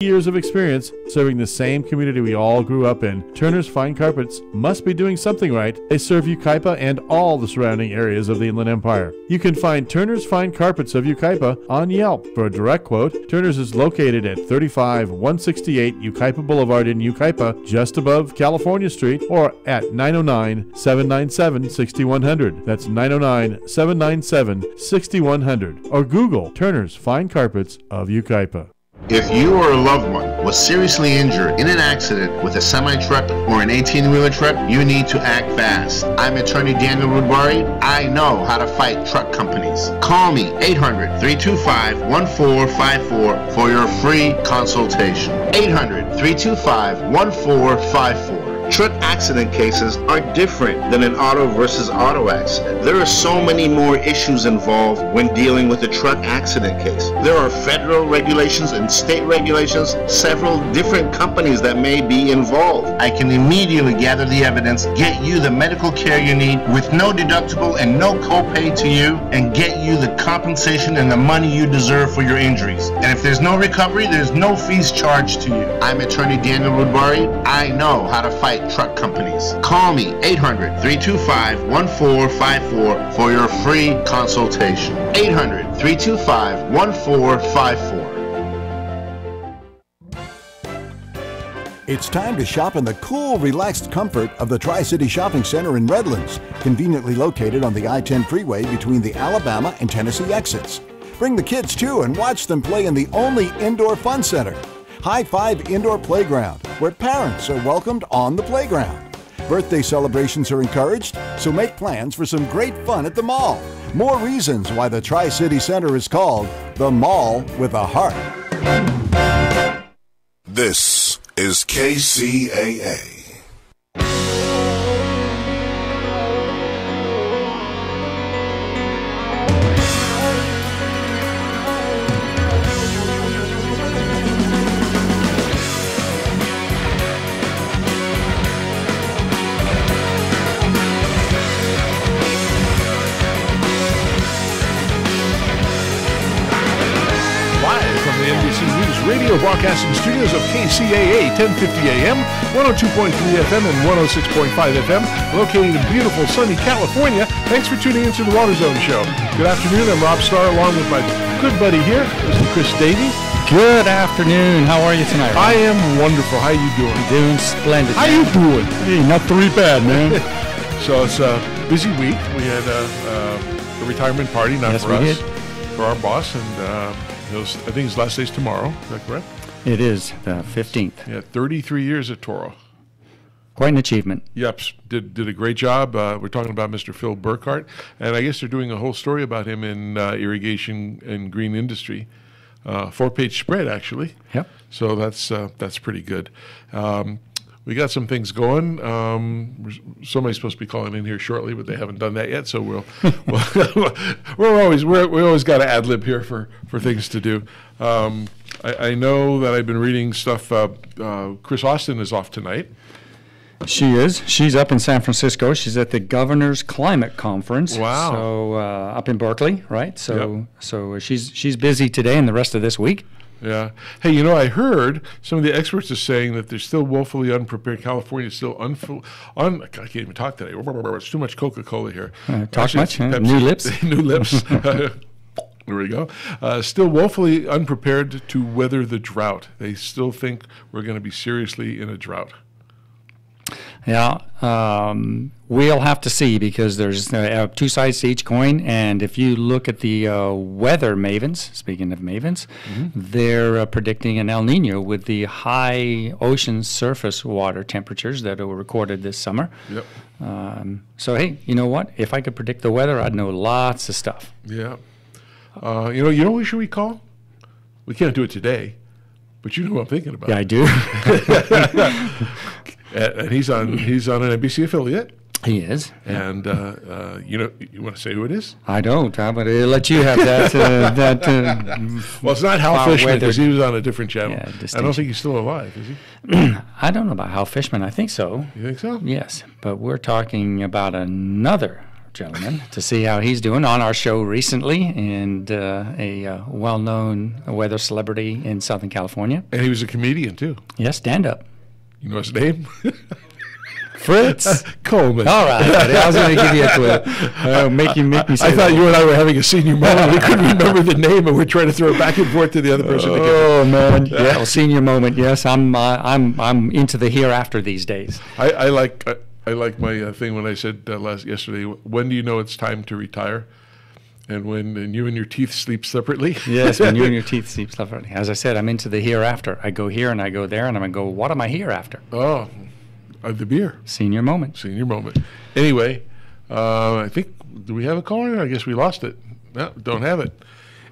Years of experience serving the same community we all grew up in, Turner's Fine Carpets must be doing something right. They serve Yucaipa and all the surrounding areas of the Inland Empire. You can find Turner's Fine Carpets of Yucaipa on Yelp. For a direct quote, Turner's is located at 35168 Yucaipa Boulevard in Yucaipa, just above California Street, or at 909-797-6100. That's 909-797-6100. Or Google Turner's Fine Carpets of Yucaipa. If you or a loved one was seriously injured in an accident with a semi-truck or an 18-wheeler truck, you need to act fast. I'm attorney Daniel Rudbari. I know how to fight truck companies. Call me 800-325-1454 for your free consultation. 800-325-1454. Truck accident cases are different than an auto versus auto accident. There are so many more issues involved when dealing with a truck accident case. There are federal regulations and state regulations, several different companies that may be involved. I can immediately gather the evidence, get you the medical care you need with no deductible and no copay to you, and get you the compensation and the money you deserve for your injuries. And if there's no recovery, there's no fees charged to you. I'm attorney Daniel Rudbari. I know how to fight truck companies. Call me 800-325-1454 for your free consultation. 800-325-1454. It's time to shop in the cool, relaxed comfort of the Tri-City Shopping Center in Redlands, conveniently located on the I-10 freeway between the Alabama and Tennessee exits. Bring the kids too and watch them play in the only indoor fun center, High Five Indoor Playground, where parents are welcomed on the playground. Birthday celebrations are encouraged, so make plans for some great fun at the mall. More reasons why the Tri-City Center is called the Mall with a Heart. This is KCAA. Radio broadcasting studios of KCAA 1050 AM, 102.3 FM and 106.5 FM, located in beautiful sunny California. Thanks for tuning into the Water Zone Show. Good afternoon. I'm Rob Starr along with my good buddy here, Mr. Chris Davies. Good afternoon. How are you tonight, Rob? I am wonderful. How you doing? Doing splendid. How you doing? Hey, not too bad, man. So it's a busy week. We had a retirement party, not for us, for our boss, and I think his last day's tomorrow. Is that correct? It is the 15th. Yeah, 33 years at Toro. Quite an achievement. Yep, did a great job. We're talking about Mr. Phil Burkhart, and I guess they're doing a whole story about him in irrigation and green industry. 4-page spread, actually. Yep. So that's pretty good. We got some things going. Somebody's supposed to be calling in here shortly, but they haven't done that yet. So we always got to ad lib here for things to do. I know that I've been reading stuff. Chris Austin is off tonight. She is. She's up in San Francisco. She's at the Governor's Climate Conference. Wow. So up in Berkeley, right? So Yep. so she's busy today and the rest of this week. Yeah. Hey, I heard some of the experts are saying that they're still woefully unprepared. California is still I can't even talk today. It's too much Coca-Cola here. Talk much? New lips? New lips. There we go. Still woefully unprepared to weather the drought. They still think we're going to be seriously in a drought. Yeah, we'll have to see because there's two sides to each coin. And if you look at the weather mavens, speaking of mavens, they're predicting an El Nino with the high ocean surface water temperatures that were recorded this summer. Yep. So, hey, you know what? If I could predict the weather, I'd know lots of stuff. Yeah. You know who should we call? We can't do it today, but you know who I'm thinking about. Yeah, I do. And he's on an NBC affiliate. He is. And you want to say who it is? I don't. I'm going to let you have that. Well, it's not Hal Fishman because he was on a different channel. Yeah, I don't think he's still alive, is he? I don't know about Hal Fishman. I think so. You think so? Yes, but we're talking about another gentleman to see how he's doing on our show recently, and a well-known weather celebrity in Southern California. And he was a comedian, too. Yes, stand-up. You know his name? Fritz Coleman. All right, buddy. I was going to give you a clue. Make me say I thought that. you and I were having a senior moment. We couldn't remember the name, and we're trying to throw it back and forth to the other person. Oh man! Yeah, well, senior moment. Yes, I'm into the hereafter these days. I like my thing when I said yesterday. When do you know it's time to retire? And you and your teeth sleep separately. Yes, when you and your teeth sleep separately. As I said, I'm into the hereafter. I go here and I go there, and I'm going to go. What am I here after? Oh. The beer. Senior moment. Senior moment. Anyway, I think, do we have a caller? I guess we lost it. No, don't have it.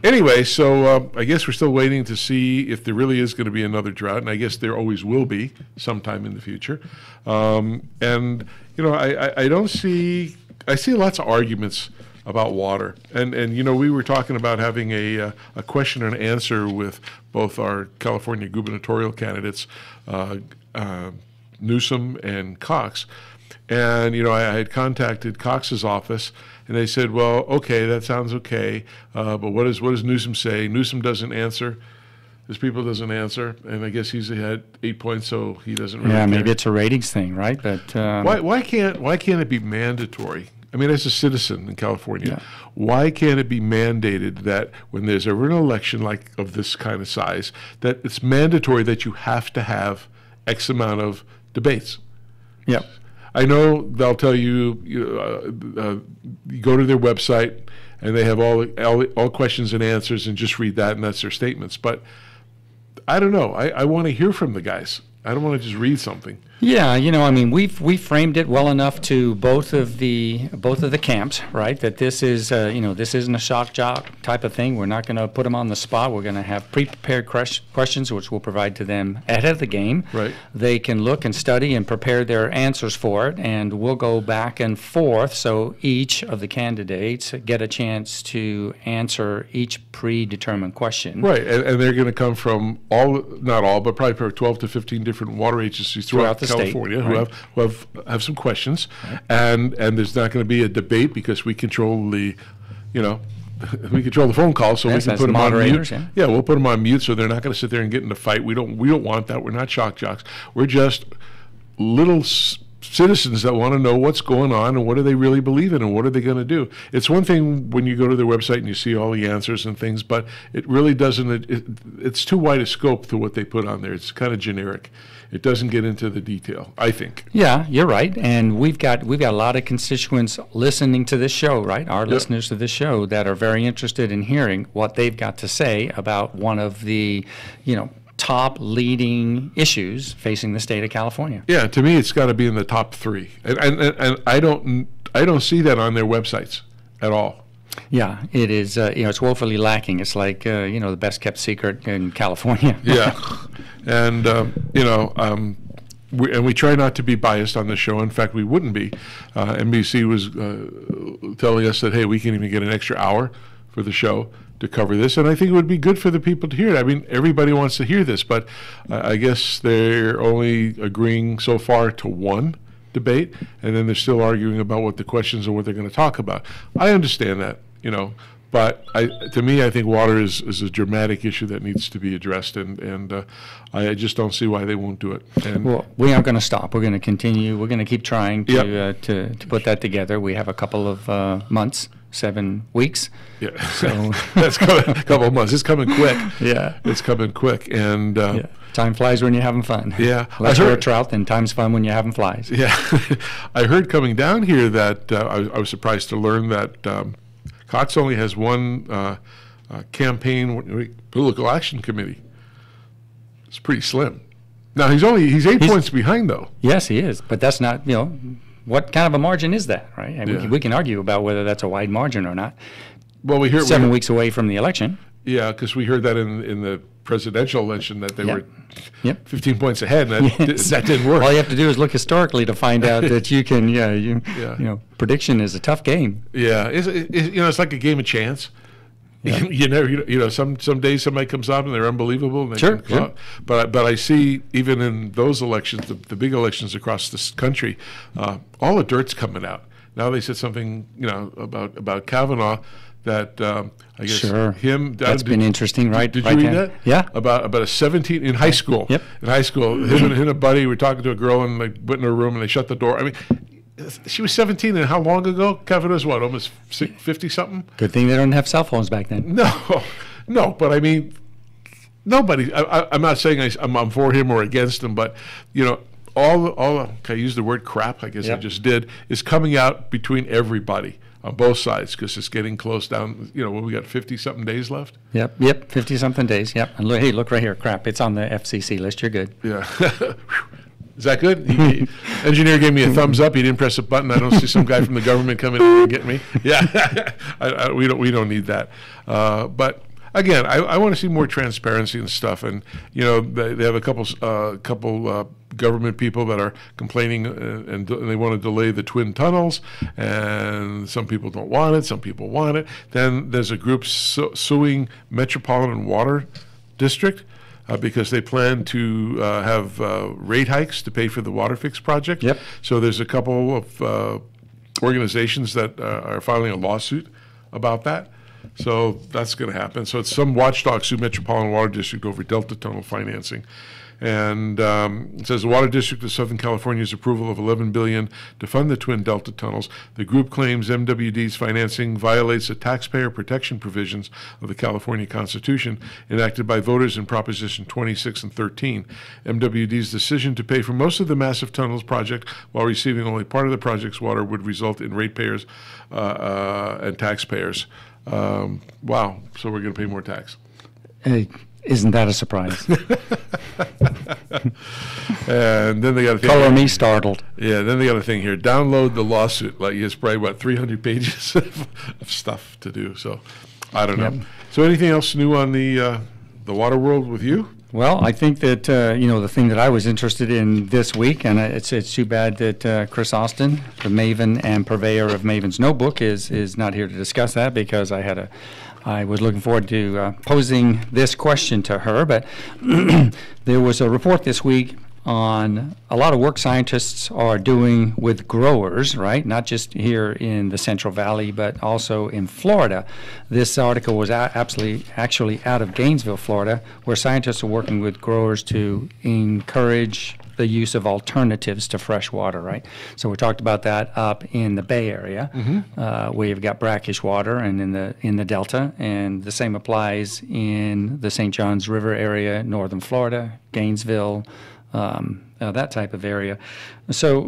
Anyway, so I guess we're still waiting to see if there really is going to be another drought, and I guess there always will be sometime in the future. And, I see lots of arguments about water. And we were talking about having a question and answer with both our California gubernatorial candidates, Newsom and Cox. And, I had contacted Cox's office, and they said, well, okay, that sounds okay, but what does Newsom say? Newsom doesn't answer. His people doesn't answer, and I guess he's had 8 points, so he doesn't really care. Maybe it's a ratings thing, right? But why can't it be mandatory? I mean, as a citizen in California, why can't it be mandated that when there's ever an election like of this kind of size, that it's mandatory that you have to have X amount of debates? Yeah. I know they'll tell you, you go to their website and they have all questions and answers, and just read that, and that's their statements. But I don't know. I want to hear from the guys. I don't want to just read something. Yeah, we framed it well enough to both of the camps, right? That this is, this isn't a shock jock type of thing. We're not going to put them on the spot. We're going to have pre-prepared questions, which we'll provide to them ahead of the game. Right. They can look and study and prepare their answers for it, and we'll go back and forth. So each of the candidates get a chance to answer each predetermined question. Right, and they're going to come from not all, but probably 12 to 15 different water agencies throughout the California, state, who have some questions, and there's not going to be a debate because we control the phone call, so we can put them on mute. Yeah, we'll put them on mute, so they're not going to sit there and get in a fight. We don't want that. We're not shock jocks. We're just little citizens that want to know what's going on and what do they really believe in and what are they going to do. It's one thing when you go to their website and you see all the answers and things, but it really doesn't. It's too wide a scope to what they put on there. It's kind of generic. It doesn't get into the detail, I think. Yeah, you're right. And we've got a lot of constituents listening to this show, right? Our listeners to this show that are very interested in hearing what they've got to say about one of the, top leading issues facing the state of California. Yeah, to me, it's got to be in the top three, and I don't see that on their websites at all. Yeah, it is. It's woefully lacking. It's like the best kept secret in California. Yeah, and we try not to be biased on the show. In fact, we wouldn't be. NBC was telling us that, hey, we can even get an extra hour for the show to cover this, and I think it would be good for the people to hear it. I mean, everybody wants to hear this, but I guess they're only agreeing so far to one debate, and then they're still arguing about what the questions and what they're going to talk about. I understand that, but to me, I think water is a dramatic issue that needs to be addressed, and I just don't see why they won't do it. And well, we aren't going to stop. We're going to continue. We're going to keep trying to put that together. We have a couple of months. 7 weeks. Yeah, so that's a couple of months. It's coming quick. Yeah, it's coming quick, and time flies when you're having fun. Yeah, unless you're a trout, then time's fun when you're having flies. Yeah, I heard coming down here that I was surprised to learn that Cox only has one campaign political action committee. It's pretty slim. Now he's 8 points behind though. Yes, he is, but that's not what kind of a margin is that, right? And we can argue about whether that's a wide margin or not. Well, we hear 7 weeks away from the election. Yeah, because we heard that in the presidential election that they were 15 points ahead, and that didn't work. All you have to do is look historically to find out that you can. Prediction is a tough game. Yeah, it's like a game of chance. Yeah. Some days somebody comes up and they're unbelievable and they come up. But I see even in those elections, the big elections across this country, all the dirt's coming out. Now they said something, about Kavanaugh that I guess Sure. him. That's been interesting, right? Did right you read there. that? Yeah. About a 17 in high school. Yep. In high school, him and a buddy were talking to a girl, and they went in her room and they shut the door. I mean, she was 17, and how long ago? Kavanaugh's what, almost 50 something? Good thing they don't have cell phones back then. No, but I mean, nobody. I'm not saying I'm for him or against him, but all I use the word crap, I guess I just did, is coming out between everybody on both sides, because it's getting close down. When we got 50-something days left. Yep, 50-something days. Yep, and look right here, crap. It's on the FCC list. You're good. Yeah. Is that good? Engineer gave me a thumbs up. He didn't press a button. I don't see some guy from the government coming in and get me. Yeah, we don't need that. But again, I want to see more transparency and stuff. And they have a couple government people that are complaining, and they want to delay the twin tunnels. And some people don't want it. Some people want it. Then there's a group suing Metropolitan Water District. Because they plan to have rate hikes to pay for the water fix project. Yep. So there's a couple of organizations that are filing a lawsuit about that. So that's going to happen. So it's some watchdog sue Metropolitan Water District over Delta Tunnel financing. And it says the Water District of Southern California's approval of $11 billion to fund the twin Delta tunnels. The group claims MWD's financing violates the taxpayer protection provisions of the California Constitution enacted by voters in Proposition 26 and 13. MWD's decision to pay for most of the massive tunnels project while receiving only part of the project's water would result in ratepayers and taxpayers. Wow, so we're going to pay more tax. Hey, isn't that a surprise? And then they got a thing. Color me startled. Yeah, then they got a thing here. Download the lawsuit. Like it's probably 300 pages of stuff to do. So I don't know. Yep. So anything else new on the water world with you? Well, I think that the thing that I was interested in this week, and it's too bad that Chris Austin, the maven and purveyor of Maven's Notebook, is not here to discuss that, because I was looking forward to posing this question to her. But there was a report this week on a lot of work scientists are doing with growers, right? Not just here in the Central Valley, but also in Florida. This article was actually out of Gainesville, Florida, where scientists are working with growers to encourage the use of alternatives to fresh water, right? So we talked about that up in the Bay Area, where you've got brackish water, and in the Delta, and the same applies in the St. Johns River area, northern Florida, Gainesville, that type of area. So,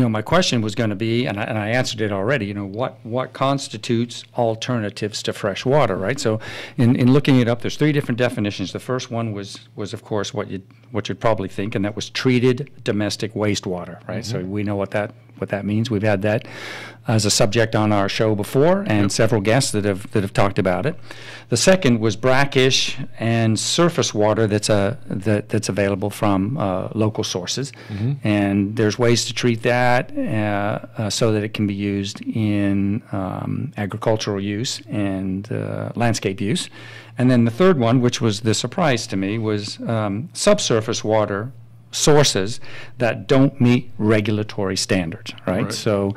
my question was going to be, and I answered it already, what constitutes alternatives to fresh water, right? So in looking it up, there's 3 different definitions. The first one was of course, what you'd probably think, and that was treated domestic wastewater, right? So we know what that means. We've had that as a subject on our show before, and several guests that have talked about it. The second was brackish and surface water that's available from local sources, and there's ways to treat that so that it can be used in agricultural use and landscape use. And then the third one, which was the surprise to me, was subsurface water sources that don't meet regulatory standards, right? So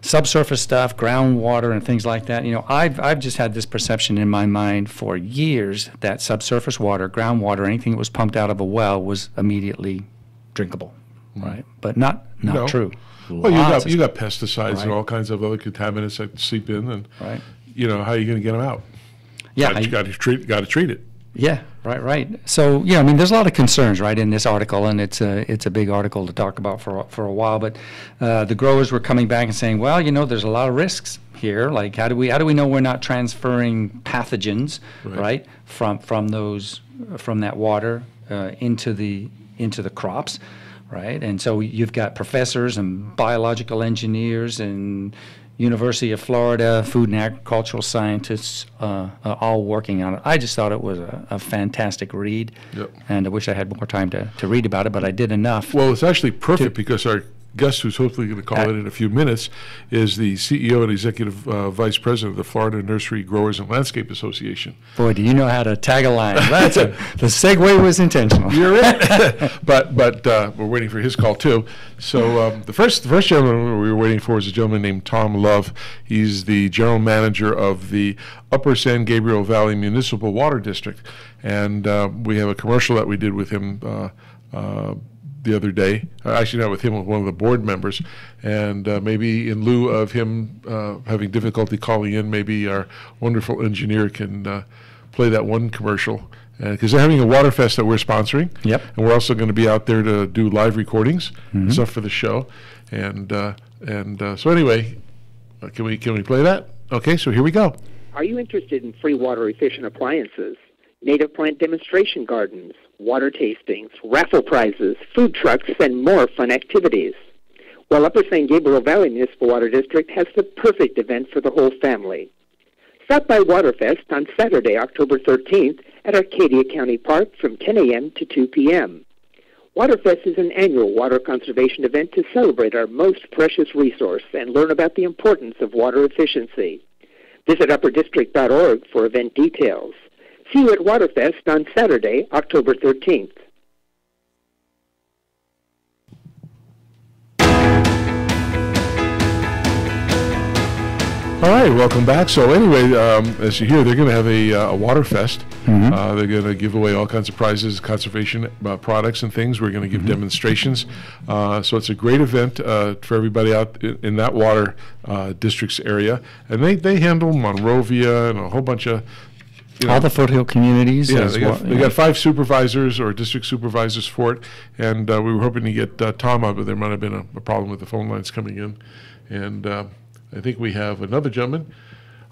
subsurface stuff, groundwater and things like that, I've just had this perception in my mind for years that subsurface water, groundwater, anything that was pumped out of a well was immediately drinkable, right? But not true. Well, you got pesticides and all kinds of other contaminants that seep in, and how are you going to get them out? Yeah, you got to treat it. Yeah, right. So there's a lot of concerns, right, in this article, and it's a big article to talk about for a while. But the growers were coming back and saying, well, there's a lot of risks here. Like, how do we know we're not transferring pathogens, right, from that water into the crops, right? And so you've got professors and biological engineers and University of Florida food and agricultural scientists all working on it. I just thought it was a fantastic read, and I wish I had more time to read about it, but I did enough. Well, it's actually perfect because our guest, who's hopefully going to call in a few minutes, is the CEO and Executive Vice President of the Florida Nursery Growers and Landscape Association. Boy, do you know how to tag a line. The segue was intentional. You're it. but we're waiting for his call, too. So the first gentleman we were waiting for is a gentleman named Tom Love. He's the general manager of the Upper San Gabriel Valley Municipal Water District. And we have a commercial that we did with him the other day. Actually, not with him, with one of the board members. And maybe in lieu of him having difficulty calling in, maybe our wonderful engineer can play that one commercial. Because they're having a water fest that we're sponsoring. Yep. And we're also going to be out there to do live recordings and stuff for the show. And so anyway, can we play that? Okay, so here we go. Are you interested in free water efficient appliances, native plant demonstration gardens, water tastings, raffle prizes, food trucks, and more fun activities? Well, Upper San Gabriel Valley Municipal Water District has the perfect event for the whole family. Stop by Waterfest on Saturday, October 13th at Arcadia County Park from 10 a.m. to 2 p.m. Waterfest is an annual water conservation event to celebrate our most precious resource and learn about the importance of water efficiency. Visit upperdistrict.org for event details. See you at Waterfest on Saturday, October 13th. All right, welcome back. So anyway, as you hear, they're going to have a water fest. They're going to give away all kinds of prizes, conservation products and things. We're going to give demonstrations. So it's a great event for everybody out in that water district's area. And they handle Monrovia and a whole bunch of all the foothill communities. Yeah, they got 5 supervisors or district supervisors for it. And we were hoping to get Tom out, but there might have been a problem with the phone lines coming in. And I think we have another gentleman.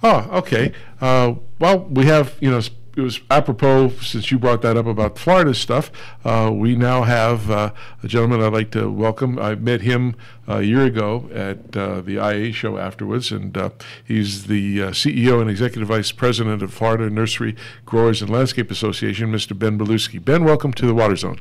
Oh, okay. Well, we have, it was apropos, since you brought that up about Florida stuff, we now have a gentleman I'd like to welcome. I met him a year ago at the IA show afterwards, and he's the CEO and Executive Vice President of Florida Nursery Growers and Landscape Association, Mr. Ben Beluski. Ben, welcome to the Water Zone.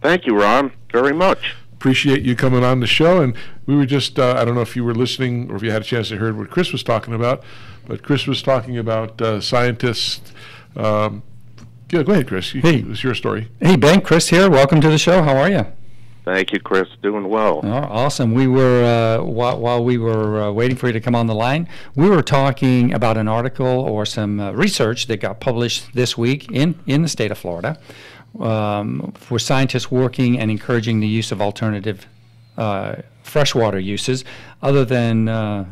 Thank you, Ron, very much. Appreciate you coming on the show. And we were just, I don't know if you were listening or if you had a chance to hear what Chris was talking about, but Chris was talking about scientists. Yeah, go ahead, Chris. Hey. It was your story. Hey, Ben, Chris here. Welcome to the show. How are you? Thank you, Chris. Doing well. Oh, awesome. We were, while we were waiting for you to come on the line, we were talking about an article or some research that got published this week in the state of Florida. For scientists working and encouraging the use of alternative freshwater uses, other than those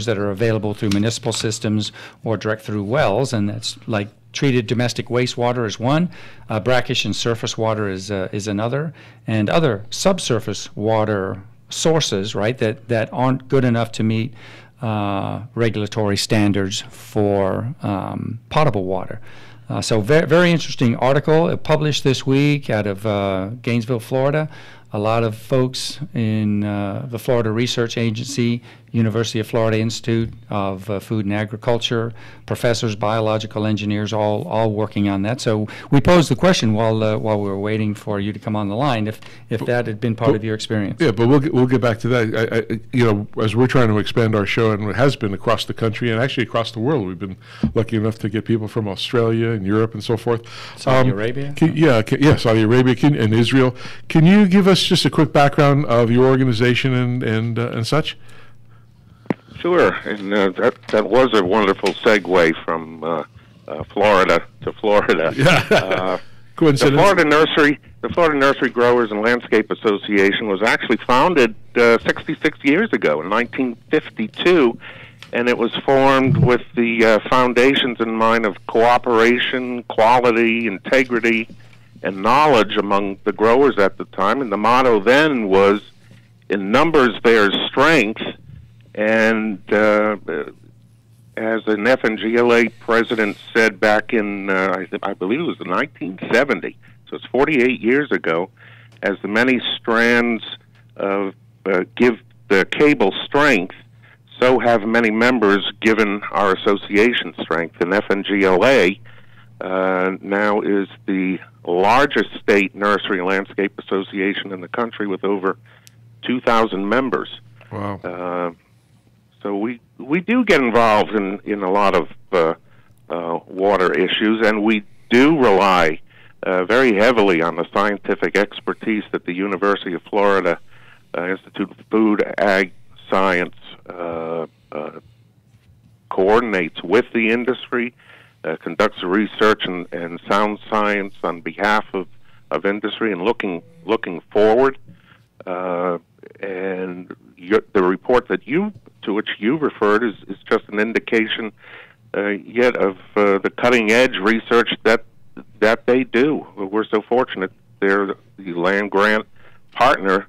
that are available through municipal systems or direct through wells, and that's like treated domestic wastewater is one, brackish and surface water is another, and other subsurface water sources, right, that aren't good enough to meet regulatory standards for potable water. So very interesting article published this week out of Gainesville, Florida. A lot of folks in the Florida Research Agency, University of Florida Institute of Food and Agriculture, professors, biological engineers, all working on that. So we posed the question while we were waiting for you to come on the line, if that had been part of your experience. Yeah, but we'll get back to that. As we're trying to expand our show, and it has been across the country and actually across the world. We've been lucky enough to get people from Australia and Europe and so forth. Saudi Arabia? Saudi Arabia and Israel. Can you give us just a quick background of your organization and such? Sure, and that was a wonderful segue from Florida to Florida. Yeah. Coincidence. The Florida Nursery Growers and Landscape Association was actually founded 66 years ago in 1952, and it was formed with the foundations in mind of cooperation, quality, integrity, and knowledge among the growers at the time. And the motto then was, "In numbers there's strength." And as an FNGLA president said back in, I believe it was 1970, so it's 48 years ago, as the many strands give the cable strength, so have many members given our association strength. And FNGLA now is the largest state nursery and landscape association in the country with over 2,000 members. Wow. So we do get involved in a lot of water issues, and we do rely very heavily on the scientific expertise that the University of Florida Institute of Food, Ag, Science coordinates with the industry, conducts the research and sound science on behalf of industry and looking forward. And the report to which you referred is just an indication yet of the cutting edge research that they do. We're so fortunate they're the land grant partner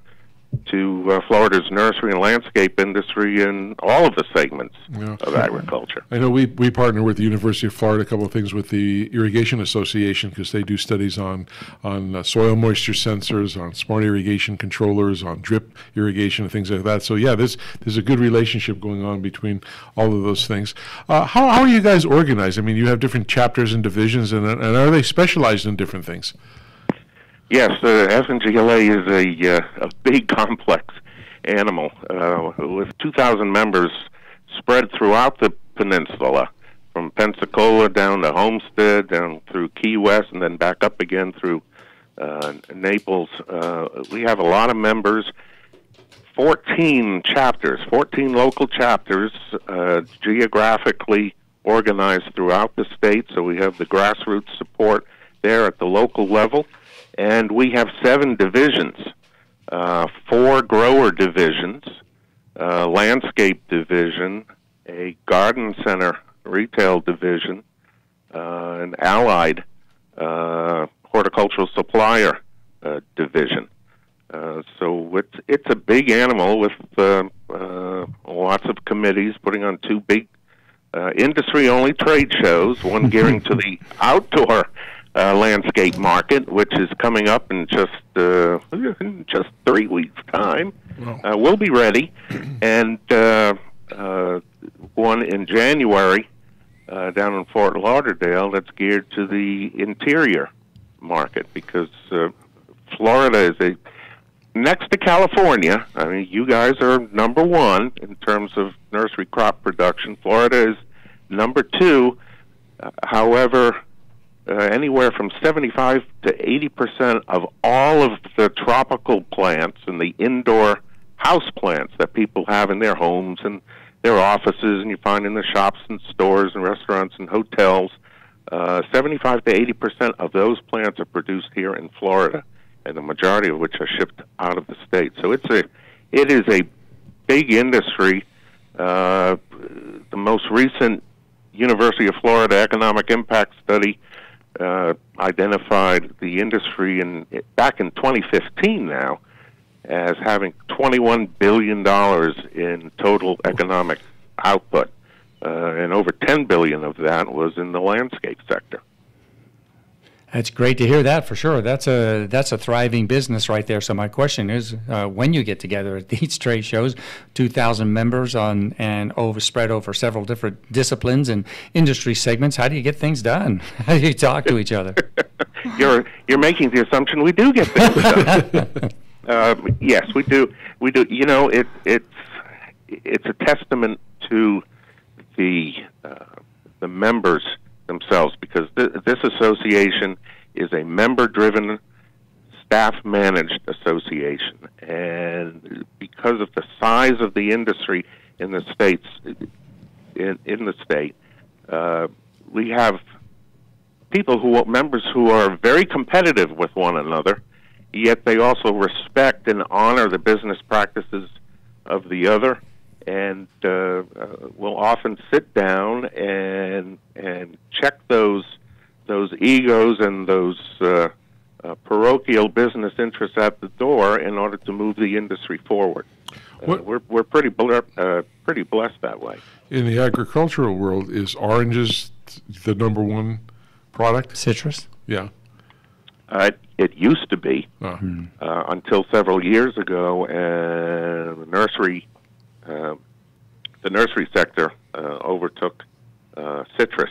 to Florida's nursery and landscape industry in all of the segments of agriculture. I know we partner with the University of Florida, a couple of things with the Irrigation Association, because they do studies on soil moisture sensors, on smart irrigation controllers, on drip irrigation and things like that. So yeah, there's a good relationship going on between all of those things. How are you guys organized? I mean, you have different chapters and divisions, and are they specialized in different things? Yes, FNGLA is a big, complex animal with 2,000 members spread throughout the peninsula, from Pensacola down to Homestead, down through Key West, and then back up again through Naples. We have a lot of members, 14 local chapters, geographically organized throughout the state, so we have the grassroots support there at the local level. And we have 7 divisions, 4 grower divisions, landscape division, a garden center retail division, an allied horticultural supplier division. So it's a big animal with lots of committees putting on 2 big industry-only trade shows, one gearing to the outdoor landscape market, which is coming up in just 3 weeks' time. Wow. We'll be ready, and one in January down in Fort Lauderdale that's geared to the interior market, because Florida is next to California. I mean, you guys are number 1 in terms of nursery crop production. Florida is number 2. However, anywhere from 75 to 80% of all of the tropical plants and the indoor house plants that people have in their homes and their offices, and you find in the shops and stores and restaurants and hotels, 75 to 80% of those plants are produced here in Florida, and the majority of which are shipped out of the state. So it is a big industry. The most recent University of Florida economic impact study identified the industry back in 2015 now as having $21 billion in total economic output, and over $10 billion of that was in the landscape sector. That's great to hear that, for sure. That's a thriving business right there. So my question is, when you get together at these trade shows, 2,000 members spread over several different disciplines and industry segments, how do you get things done? How do you talk to each other? You're making the assumption we do get things done. Yes, we do. We do. You know, it's a testament to the members themselves, because this association is a member-driven, staff-managed association, and because of the size of the industry in the states, in the state, we have members who are very competitive with one another, yet they also respect and honor the business practices of the other, and we'll often sit down and check those egos and those parochial business interests at the door in order to move the industry forward. We're pretty blessed that way. In the agricultural world, is oranges the number 1 product? Citrus? Yeah. It used to be until several years ago, and the nursery sector overtook citrus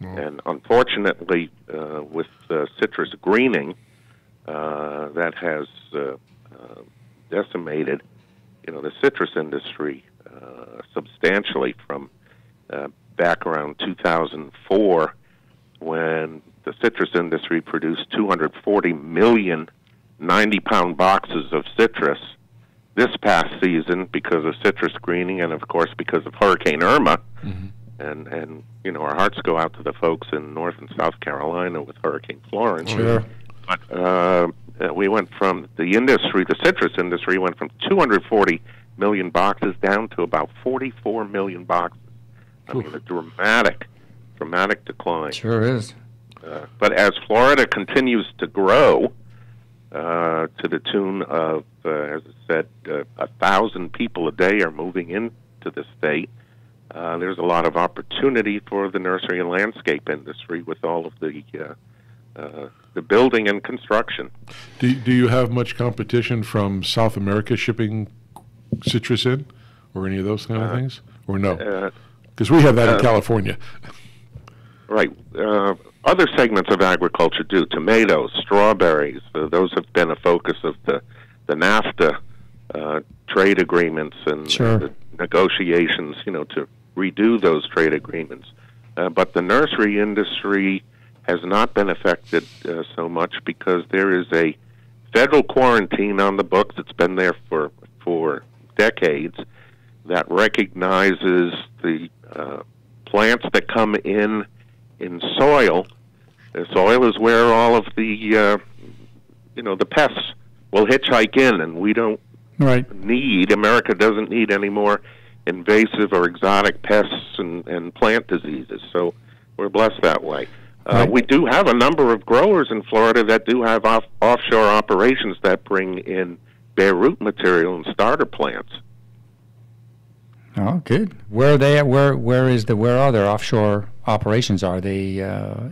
And unfortunately, with citrus greening, that has decimated, the citrus industry substantially from back around 2004, when the citrus industry produced 240 million 90-pound boxes of citrus. This past season, because of citrus greening and, of course, because of Hurricane Irma, and our hearts go out to the folks in North and South Carolina with Hurricane Florence. Sure. But we went from the citrus industry went from 240 million boxes down to about 44 million boxes. I mean, a dramatic decline. Sure is. But as Florida continues to grow, to the tune of, as I said, 1,000 people a day are moving into the state, there's a lot of opportunity for the nursery and landscape industry with all of the building and construction. Do you have much competition from South America shipping citrus in, or any of those kind of things, or no? Because we have that in California. Right. Other segments of agriculture do. Tomatoes, strawberries, those have been a focus of the NAFTA trade agreements and the negotiations, to redo those trade agreements. But the nursery industry has not been affected so much because there is a federal quarantine on the books. It's been there for decades that recognizes the plants that come in soil. The soil is where all of the the pests will hitchhike in, and we don't America doesn't need any more invasive or exotic pests and plant diseases. So we're blessed that way. We do have a number of growers in Florida that do have offshore operations that bring in bare root material and starter plants. Oh, good. Where are they at? Where are their offshore operations? Are they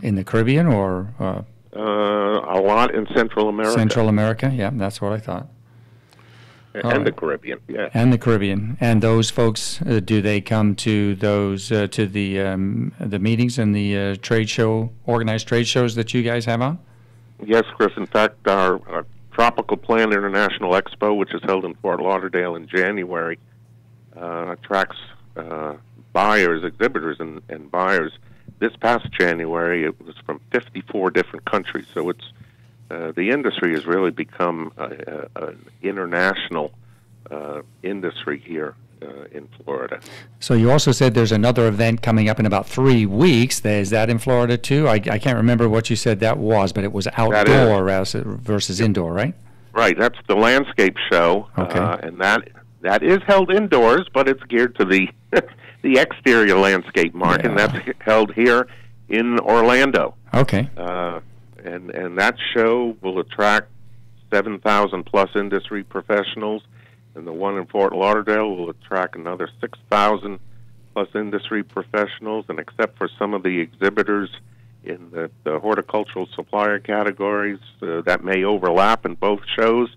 in the Caribbean or? A lot in Central America. Central America, yeah, that's what I thought. And the Caribbean, yeah. And the Caribbean. And those folks, do they come to those to the meetings and the organized trade shows that you guys have on? Yes, Chris. In fact, our Tropical Plant International Expo, which is held in Fort Lauderdale in January, attracts buyers, exhibitors, and buyers. This past January, it was from 54 different countries. So it's the industry has really become an international industry here in Florida. So you also said there's another event coming up in about 3 weeks. Is that in Florida too? I can't remember what you said that was, but it was outdoor versus indoor, right? Right. That's the landscape show, and that is held indoors, but it's geared to the the exterior landscape market, and that's held here in Orlando. Okay. And that show will attract 7,000 plus industry professionals, and the one in Fort Lauderdale will attract another 6,000 plus industry professionals. And except for some of the exhibitors in the horticultural supplier categories that may overlap in both shows,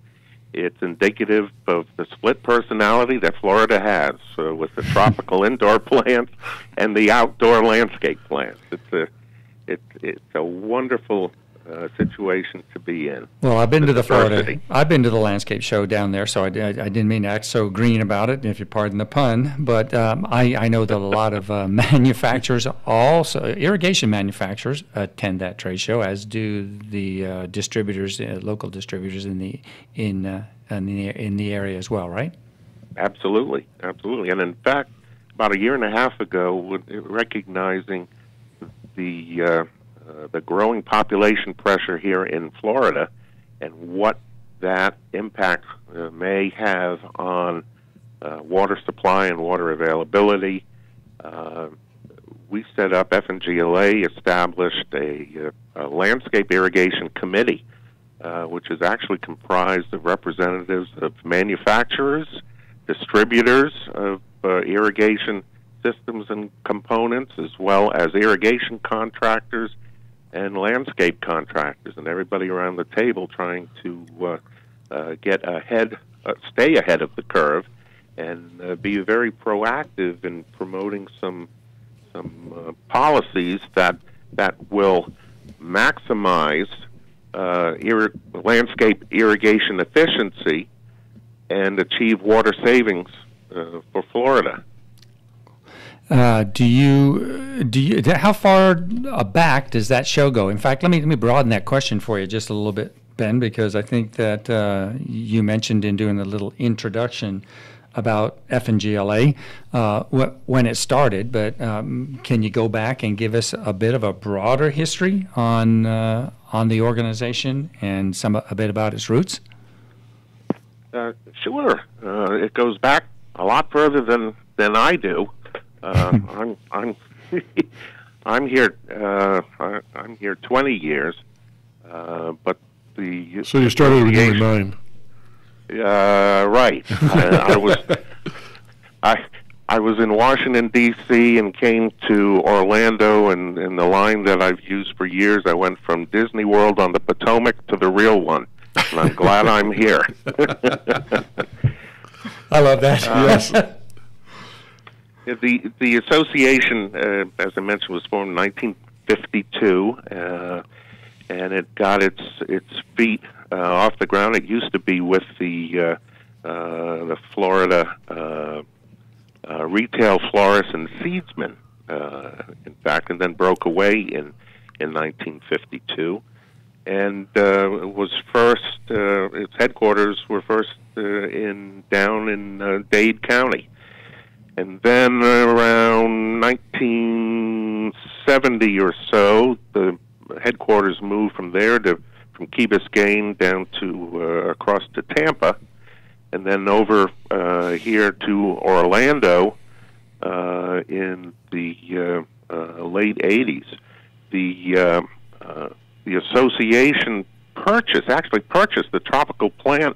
it's indicative of the split personality that Florida has with the tropical indoor plants and the outdoor landscape plants. It's a wonderful situation to be in. Well, I've been to the landscape show down there, so I didn't mean to act so green about it, if you pardon the pun. But I know that a lot of manufacturers, also irrigation manufacturers, attend that trade show, as do the distributors, local distributors in the area as well, right? Absolutely. And in fact, about a year and a half ago, recognizing the growing population pressure here in Florida and what that impact may have on water supply and water availability, we set up, FNGLA established a landscape irrigation committee, which is actually comprised of representatives of manufacturers, distributors of irrigation systems and components, as well as irrigation contractors and landscape contractors, and everybody around the table trying to get ahead, stay ahead of the curve, and be very proactive in promoting some policies that that will maximize landscape irrigation efficiency and achieve water savings for Florida. Do you? How far back does that show go? In fact, let me broaden that question for you just a little bit, Ben, because I think that you mentioned in doing a little introduction about FNGLA when it started, but can you go back and give us a bit of a broader history on the organization and a bit about its roots? Sure. It goes back a lot further than I do. I'm I'm here 20 years, but the so you started when you were 9. Right. I was in Washington D.C. and came to Orlando, and the line that I've used for years, I went from Disney World on the Potomac to the real one, and I'm glad I'm here. I love that. Yes. The association, as I mentioned, was formed in 1952, and it got its feet off the ground. It used to be with the Florida retail florists and seedsmen, in fact, and then broke away in 1952, and was first. Its headquarters were first down in Dade County. And then around 1970 or so, the headquarters moved from Key Biscayne down to across to Tampa, and then over here to Orlando in the late 80s. The association actually purchased the Tropical Plant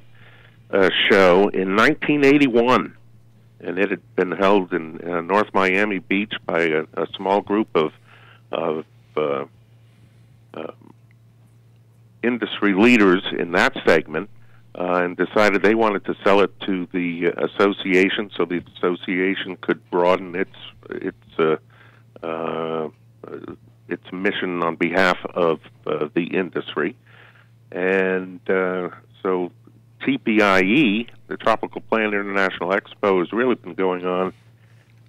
Show in 1981. And it had been held in North Miami Beach by a small group of industry leaders in that segment, and decided they wanted to sell it to the association so the association could broaden its mission on behalf of the industry. And so TPIE, the Tropical Plant International Expo, has really been going on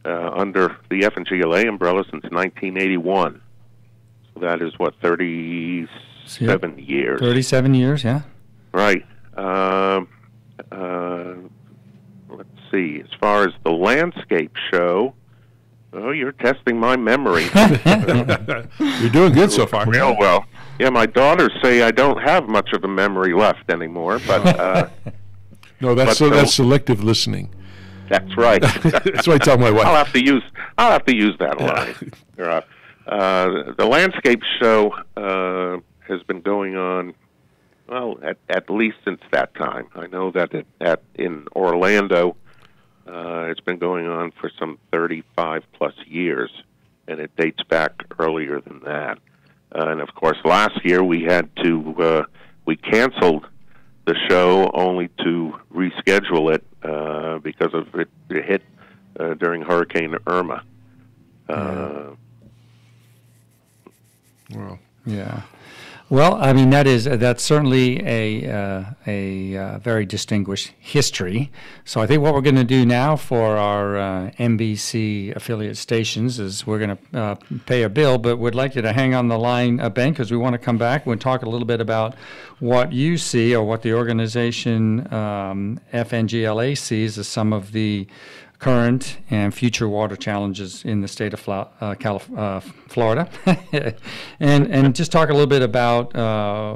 under the FNGLA umbrella since 1981. So that is, 37 years? 37 years, yeah. Right. Let's see. As far as the landscape show, you're testing my memory. You're doing good so far. Real well. Yeah, my daughters say I don't have much of a memory left anymore, but no, that's selective listening. That's right. That's what I tell my wife. I'll have to use that line. The landscape show has been going on, well, at least since that time. I know that in Orlando, it's been going on for some 35 plus years, and it dates back earlier than that. And of course, last year we canceled the show only to reschedule it because of it hit during Hurricane Irma. Well, yeah. Well, I mean, that's certainly a very distinguished history. So I think what we're going to do now for our NBC affiliate stations is we're going to pay a bill, but we'd like you to hang on the line, Ben, because we want to come back. We'll talk a little bit about what you see or what the organization FNGLA sees as some of the current and future water challenges in the state of Florida, and just talk a little bit about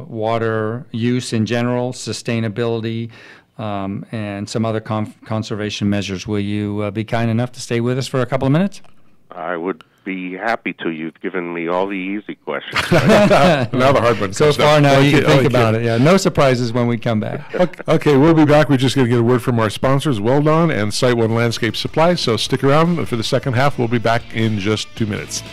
water use in general, sustainability, and some other conservation measures. Will you be kind enough to stay with us for a couple of minutes? I would be happy to. You've given me all the easy questions. Now the hard one. So far, now you can think about it. Yeah, no surprises when we come back. Okay, we'll be back. We're just going to get a word from our sponsors, Weldon and Site One Landscape Supply. So stick around for the second half. We'll be back in just 2 minutes.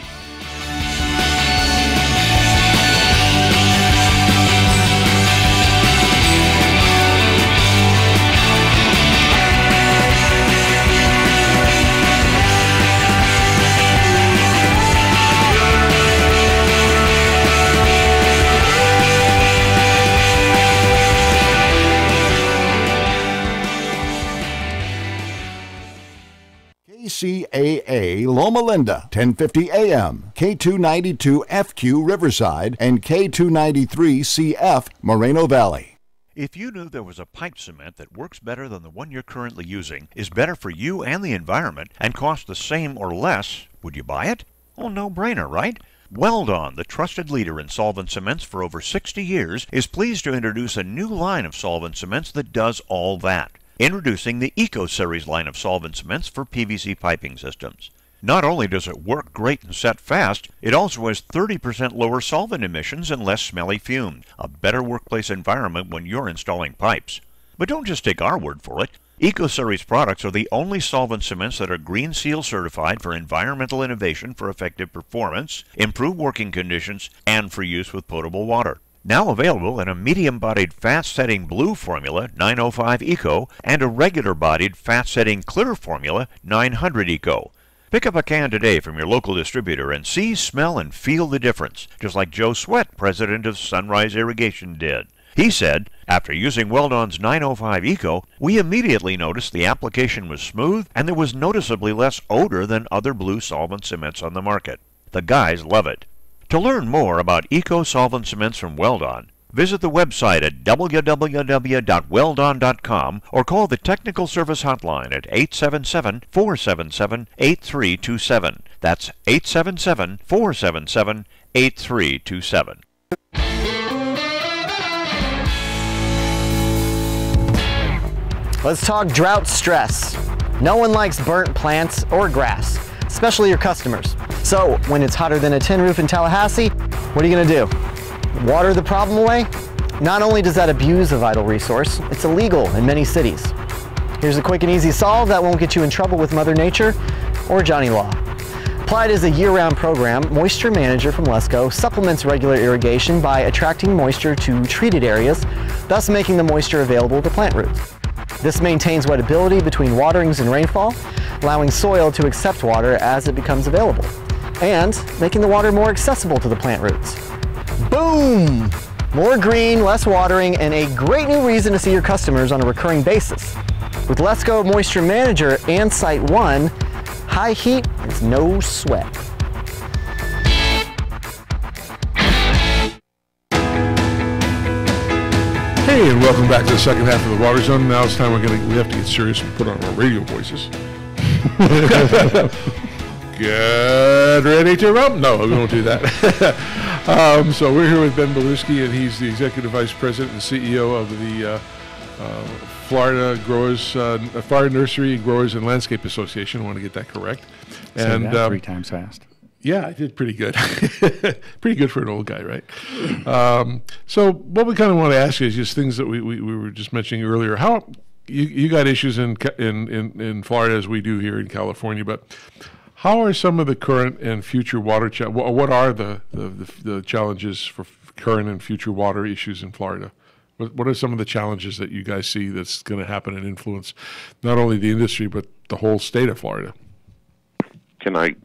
KCAA Loma Linda, 1050 AM, K292FQ Riverside, and K293CF Moreno Valley. If you knew there was a pipe cement that works better than the one you're currently using, is better for you and the environment, and costs the same or less, would you buy it? Oh, no-brainer, right? Weldon, the trusted leader in solvent cements for over 60 years, is pleased to introduce a new line of solvent cements that does all that. Introducing the Eco Series line of solvent cements for PVC piping systems. Not only does it work great and set fast, it also has 30% lower solvent emissions and less smelly fumes, a better workplace environment when you're installing pipes. But don't just take our word for it. EcoSeries products are the only solvent cements that are Green Seal certified for environmental innovation for effective performance, improved working conditions, and for use with potable water. Now available in a medium-bodied fast-setting blue formula, 905 Eco, and a regular-bodied fast-setting clear formula, 900 Eco. Pick up a can today from your local distributor and see, smell, and feel the difference, just like Joe Sweat, president of Sunrise Irrigation, did. He said, after using Weldon's 905 Eco, we immediately noticed the application was smooth and there was noticeably less odor than other blue solvent cements on the market. The guys love it. To learn more about Eco solvent cements from Weldon, visit the website at www.weldon.com or call the technical service hotline at 877-477-8327. That's 877-477-8327. Let's talk drought stress. No one likes burnt plants or grass, especially your customers. So when it's hotter than a tin roof in Tallahassee, what are you going to do? Water the problem away? Not only does that abuse a vital resource, it's illegal in many cities. Here's a quick and easy solve that won't get you in trouble with Mother Nature or Johnny Law. Applied as a year-round program, Moisture Manager from Lesco supplements regular irrigation by attracting moisture to treated areas, thus making the moisture available to plant roots. This maintains wettability between waterings and rainfall, allowing soil to accept water as it becomes available, and making the water more accessible to the plant roots. Boom! More green, less watering, and a great new reason to see your customers on a recurring basis. With Lesco Moisture Manager and Site 1, high heat is no sweat. Hey, and welcome back to the second half of the Water Zone. Now it's time we have to get serious and put on our radio voices. Get ready to rump. No, we won't do that. So we're here with Ben Belusky, and he's the Executive Vice President and CEO of the Florida Nursery Growers and Landscape Association. I want to get that correct. And that 3 times fast. Yeah, I did pretty good. Pretty good for an old guy, right? So what we kind of want to ask you is just things that we were just mentioning earlier. How you got issues in Florida as we do here in California, but how are some of the current and future water what are the challenges for current and future water issues in Florida? What are some of the challenges that you guys see that's going to happen and influence not only the industry but the whole state of Florida? Can I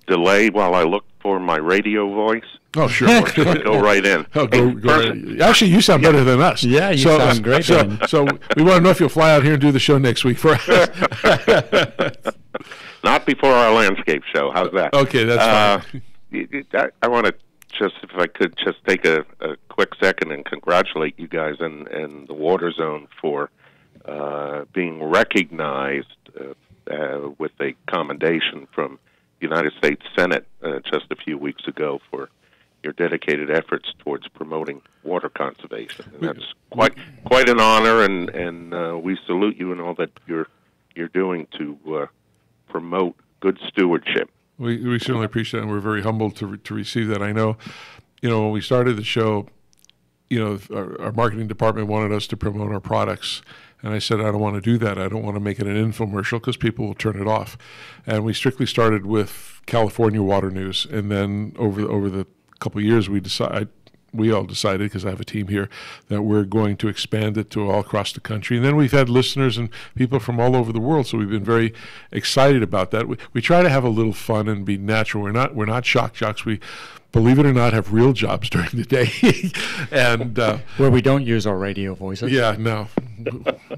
delay while I look for my radio voice? Oh, sure. Go right in. Oh, go right. Actually, you sound better than us. Yeah, you sound great. So we want to know if you'll fly out here and do the show next week for us. Not before our landscape show. How's that? Okay, that's fine. I want to just, if I could, just take a quick second and congratulate you guys and the Water Zone for being recognized with a commendation from the United States Senate just a few weeks ago for your dedicated efforts towards promoting water conservation. And that's quite an honor, and we salute you and all that you're doing to promote good stewardship. We certainly appreciate it, and we're very humbled to receive that. I know, when we started the show, our marketing department wanted us to promote our products. And I said, I don't want to do that. I don't want to make it an infomercial because people will turn it off. And we strictly started with California water news. And then over the couple of years, we all decided, because I have a team here, that we're going to expand it to all across the country. And then we've had listeners and people from all over the world, so we've been very excited about that. We try to have a little fun and be natural. We're not shock jocks. We, believe it or not, have real jobs during the day. And where we don't use our radio voices. Yeah, no.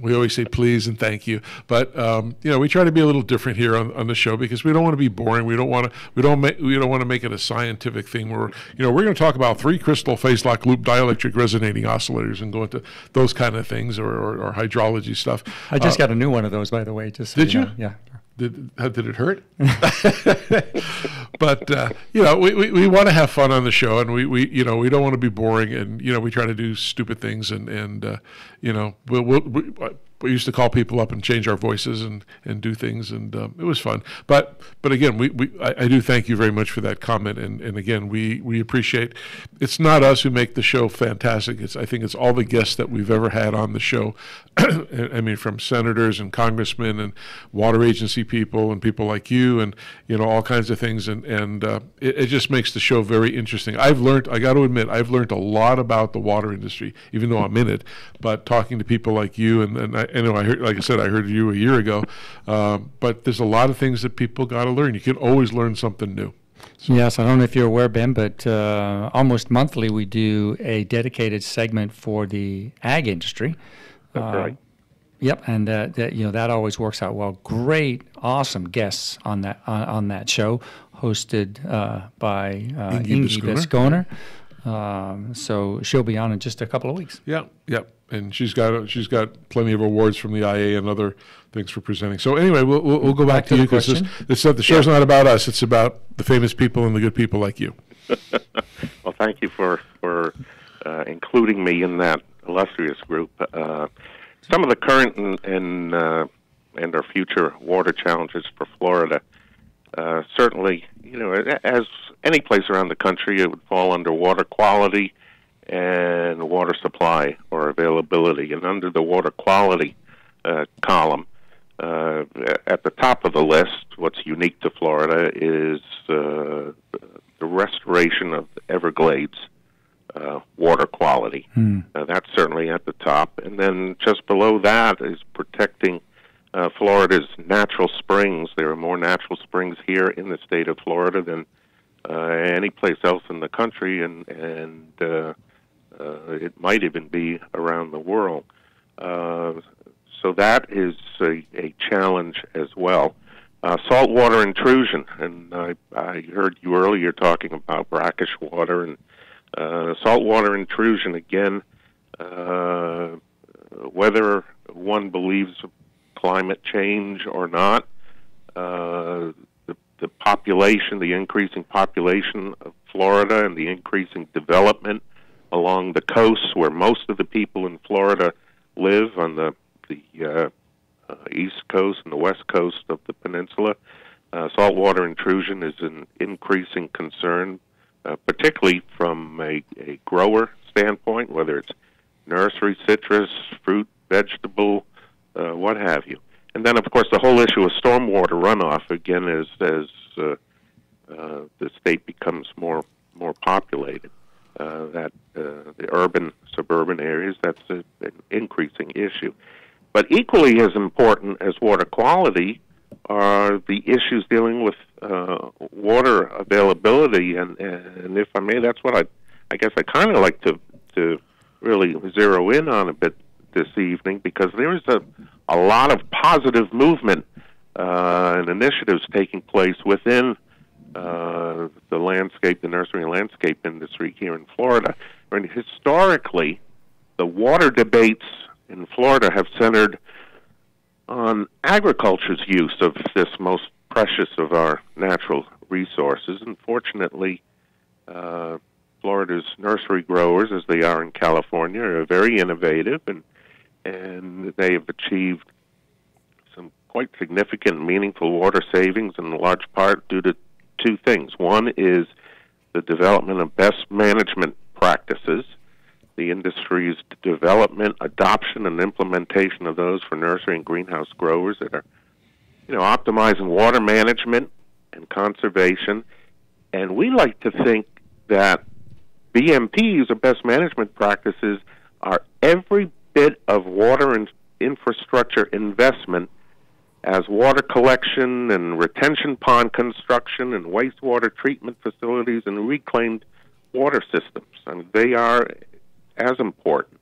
we always say please and thank you, but we try to be a little different here on the show because we don't want to be boring. We don't want to make it a scientific thing where we're going to talk about 3 crystal phase lock loop dielectric resonating oscillators and go into those kind of things or hydrology stuff. I just got a new one of those, by the way. Just so did you? Know. Yeah. Did it hurt? But we want to have fun on the show, and we don't want to be boring, and we try to do stupid things, and we used to call people up and change our voices and do things, and it was fun. But again, I do thank you very much for that comment, and again, we appreciate. It's not us who make the show fantastic. I think it's all the guests that we've ever had on the show. I mean, from senators and congressmen and water agency people and people like you, and all kinds of things, and it just makes the show very interesting. I got to admit, I've learned a lot about the water industry, even though I'm in it. But talking to people like you, and I heard, like I said, I heard you a year ago. But there's a lot of things that people got to learn. You can always learn something new. Yes, I don't know if you're aware, Ben, but almost monthly we do a dedicated segment for the ag industry. That's right. Yep, and that always works out well. Great, awesome guests on that show, hosted by Ingi Bisconer. So she'll be on in just a couple of weeks. Yeah, and she's got plenty of awards from the IA and other things for presenting. So anyway, we'll go back to you because the show's not about us; it's about the famous people and the good people like you. Well, thank you for including me in that illustrious group. Some of the current and our future water challenges for Florida, certainly, as any place around the country, it would fall under water quality and water supply or availability. And under the water quality column, at the top of the list, what's unique to Florida is the restoration of the Everglades water quality. That's certainly at the top. And then just below that is protecting Florida's natural springs. There are more natural springs here in the state of Florida than any place else in the country, and it might even be around the world. So that is a challenge as well. Saltwater intrusion, and I heard you earlier talking about brackish water, and saltwater intrusion, again, whether one believes climate change or not, the population, the increasing population of Florida and the increasing development along the coasts where most of the people in Florida live on the east coast and the west coast of the peninsula, saltwater intrusion is an increasing concern, particularly from a grower standpoint, whether it's nursery, citrus, fruit, vegetable, what have you. And then, of course, the whole issue of stormwater runoff, again, as the state becomes more populated, the urban, suburban areas, that's an increasing issue. But equally as important as water quality are the issues dealing with water availability, and if I may, that's what I guess I kind of like to really zero in on a bit this evening, because there is a lot of positive movement and initiatives taking place within the nursery and landscape industry here in Florida. I mean, historically, the water debates in Florida have centered on agriculture's use of this most precious of our natural resources. Unfortunately, Florida's nursery growers, as they are in California, are very innovative, and they have achieved some quite significant, meaningful water savings, in large part due to two things. One is the development of best management practices, the industry's development, adoption, and implementation of those for nursery and greenhouse growers that are, optimizing water management and conservation. And we like to think that BMPs, or best management practices, are every bit of water and infrastructure investment as water collection and retention pond construction and wastewater treatment facilities and reclaimed water systems. I mean, they are as important.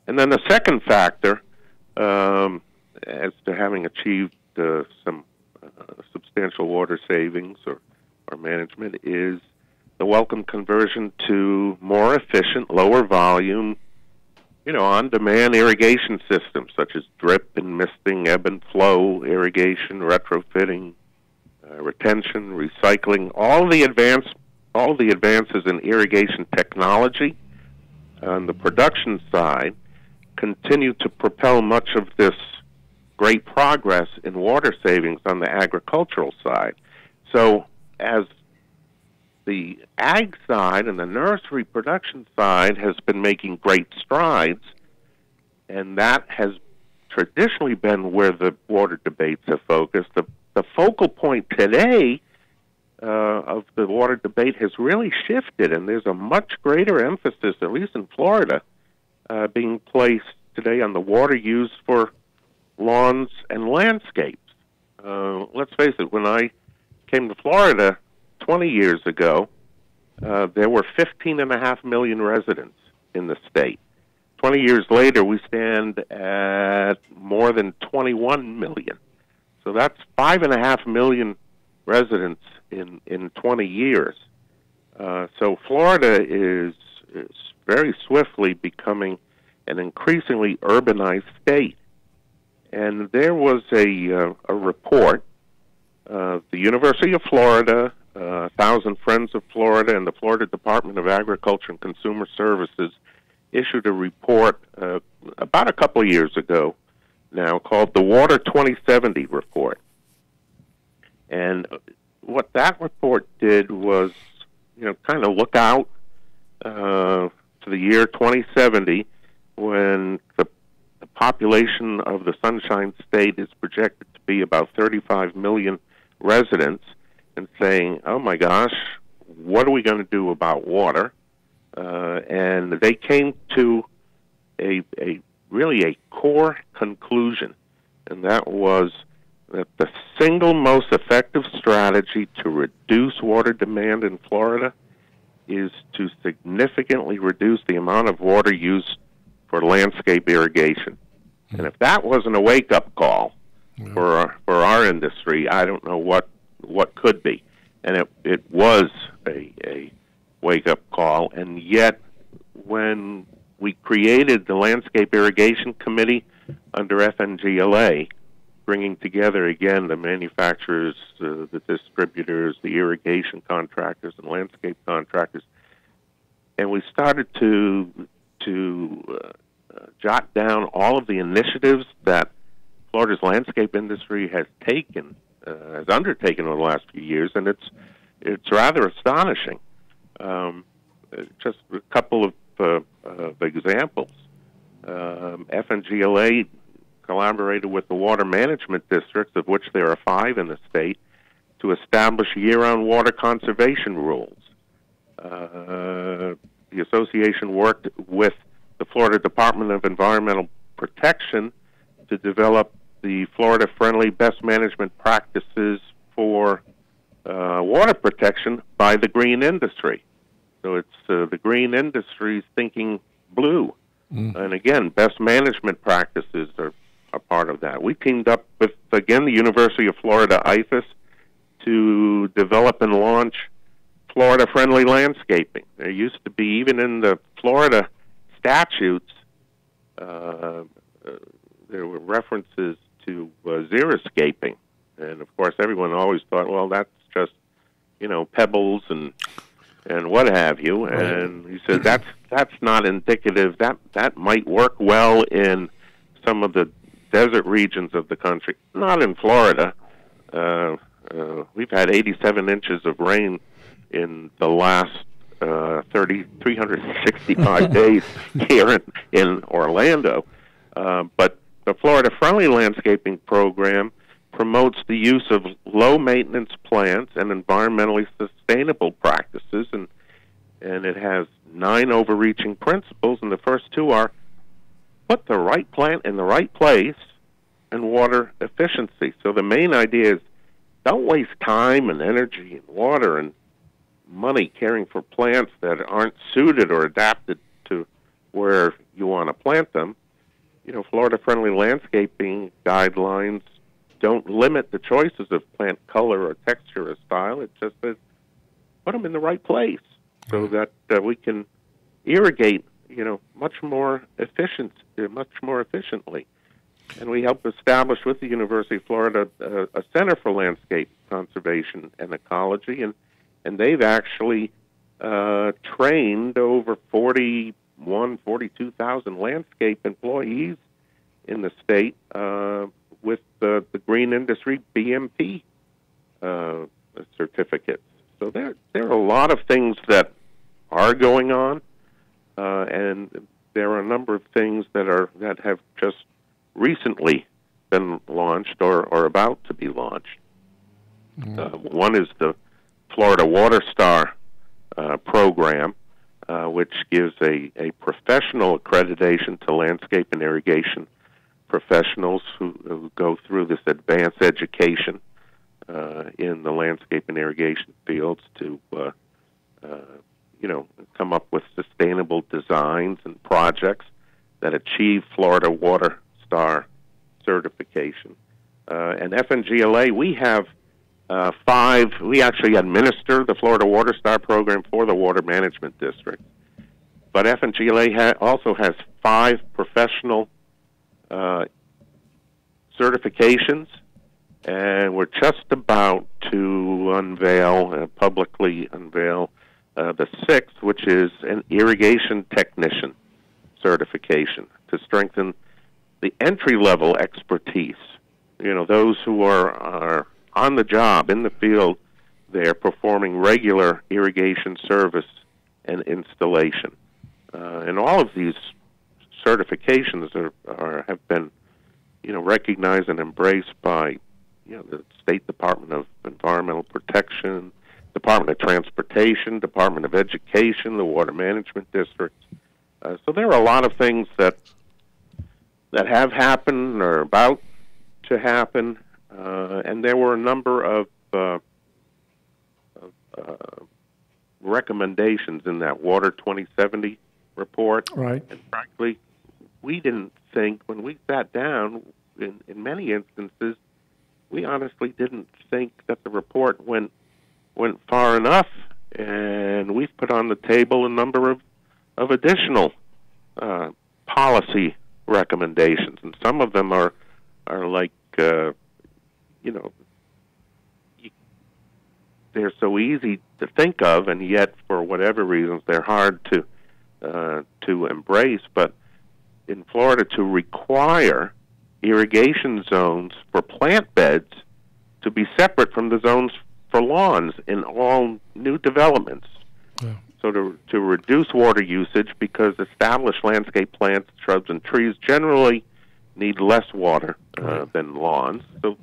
And then the second factor as to having achieved some substantial water savings or management is the welcome conversion to more efficient, lower volume, on-demand irrigation systems such as drip and misting, ebb and flow irrigation, retrofitting, retention, recycling, all the advances in irrigation technology on the production side continue to propel much of this great progress in water savings on the agricultural side. So as the ag side and the nursery production side has been making great strides, and that has traditionally been where the water debates have focused. The focal point today of the water debate has really shifted, and there's a much greater emphasis, at least in Florida, being placed today on the water used for lawns and landscapes. Let's face it, when I came to Florida 20 years ago, there were 15.5 million residents in the state. 20 years later, we stand at more than 21 million. So that's 5.5 million residents in 20 years. So Florida is very swiftly becoming an increasingly urbanized state. And there was a report, the University of Florida, 1,000 Friends of Florida, and the Florida Department of Agriculture and Consumer Services issued a report about a couple of years ago now called the Water 2070 Report. And what that report did was, kind of look out to the year 2070 when the population of the Sunshine State is projected to be about 35 million residents, and saying, oh my gosh, what are we going to do about water? And they came to a core conclusion, and that was that the single most effective strategy to reduce water demand in Florida is to significantly reduce the amount of water used for landscape irrigation. And if that wasn't a wake-up call for our industry, I don't know what could be. And it was a wake-up call. And yet, when we created the Landscape Irrigation Committee under FNGLA, bringing together, again, the manufacturers, the distributors, the irrigation contractors, and landscape contractors, and we started to jot down all of the initiatives that Florida's landscape industry has undertaken over the last few years, and it's rather astonishing. Just a couple of examples. FNGLA collaborated with the water management districts, of which there are 5 in the state, to establish year-round water conservation rules. The association worked with the Florida Department of Environmental Protection to develop the Florida-friendly best management practices for water protection by the green industry. So it's the green industry's thinking blue. And again, best management practices are part of that. We teamed up with, again, the University of Florida IFAS to develop and launch Florida-friendly landscaping. There used to be, even in the Florida statutes, there were references to xeriscaping. And, of course, everyone always thought, well, that's just, pebbles and what have you. And he said that's not indicative. That might work well in some of the desert regions of the country. Not in Florida. We've had 87 inches of rain in the last 365 days here in Orlando. But the Florida Friendly Landscaping Program promotes the use of low-maintenance plants and environmentally sustainable practices, and it has 9 overreaching principles, and the first 2 are put the right plant in the right place and water efficiency. So the main idea is don't waste time and energy and water and money caring for plants that aren't suited or adapted to where you want to plant them. Florida-friendly landscaping guidelines don't limit the choices of plant color or texture or style. It just says put them in the right place so that we can irrigate, much more efficiently. And we helped establish with the University of Florida a Center for Landscape Conservation and Ecology, and they've actually trained over 42,000 landscape employees in the state with the green industry BMP certificates. So there are a lot of things that are going on, and there are a number of things that have just recently been launched or about to be launched. One is the Florida Water Star program, which gives a professional accreditation to landscape and irrigation professionals who go through this advanced education in the landscape and irrigation fields to come up with sustainable designs and projects that achieve Florida Water Star certification. And FNGLA, we have we actually administer the Florida Water Star program for the Water Management District. But FNGLA also has 5 professional certifications, and we're just about to publicly unveil the 6th, which is an irrigation technician certification to strengthen the entry-level expertise. Those who are on the job, in the field, they're performing regular irrigation service and installation. And all of these certifications have been, recognized and embraced by, the State Department of Environmental Protection, Department of Transportation, Department of Education, the Water Management District. So there are a lot of things that have happened or are about to happen, and there were a number of recommendations in that Water 2070 report. Right. And frankly, we didn't think, when we sat down, in many instances, we honestly didn't think that the report went far enough, and we've put on the table a number of additional policy recommendations, and some of them are like, they're so easy to think of, and yet for whatever reasons they're hard to embrace. But in Florida, to require irrigation zones for plant beds to be separate from the zones for lawns in all new developments. Yeah. So to reduce water usage, because established landscape plants, shrubs, and trees generally need less water than lawns. So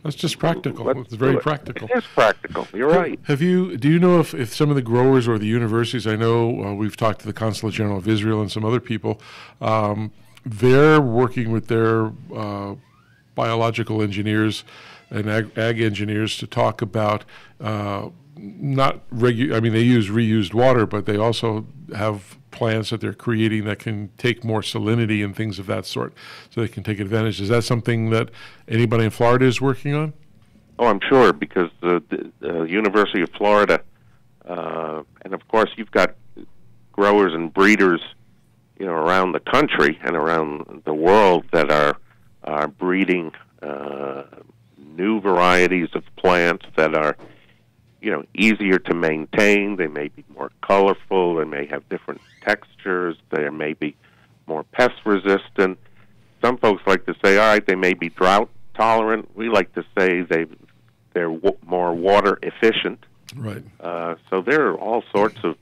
that's just practical. It's very practical. It is practical. You're right. Do you know if some of the growers or the universities, I know we've talked to the Consulate General of Israel and some other people, they're working with their biological engineers and ag engineers to talk about they use reused water, but they also have plants that they're creating that can take more salinity and things of that sort, so they can take advantage. Is that something that anybody in Florida is working on? Oh, I'm sure, because the University of Florida, and of course you've got growers and breeders, around the country and around the world that are breeding new varieties of plants that are, easier to maintain. They may be more colorful. They may have different textures. They may be more pest resistant. Some folks like to say, all right, they may be drought tolerant. We like to say they're more water efficient. Right. So there are all sorts of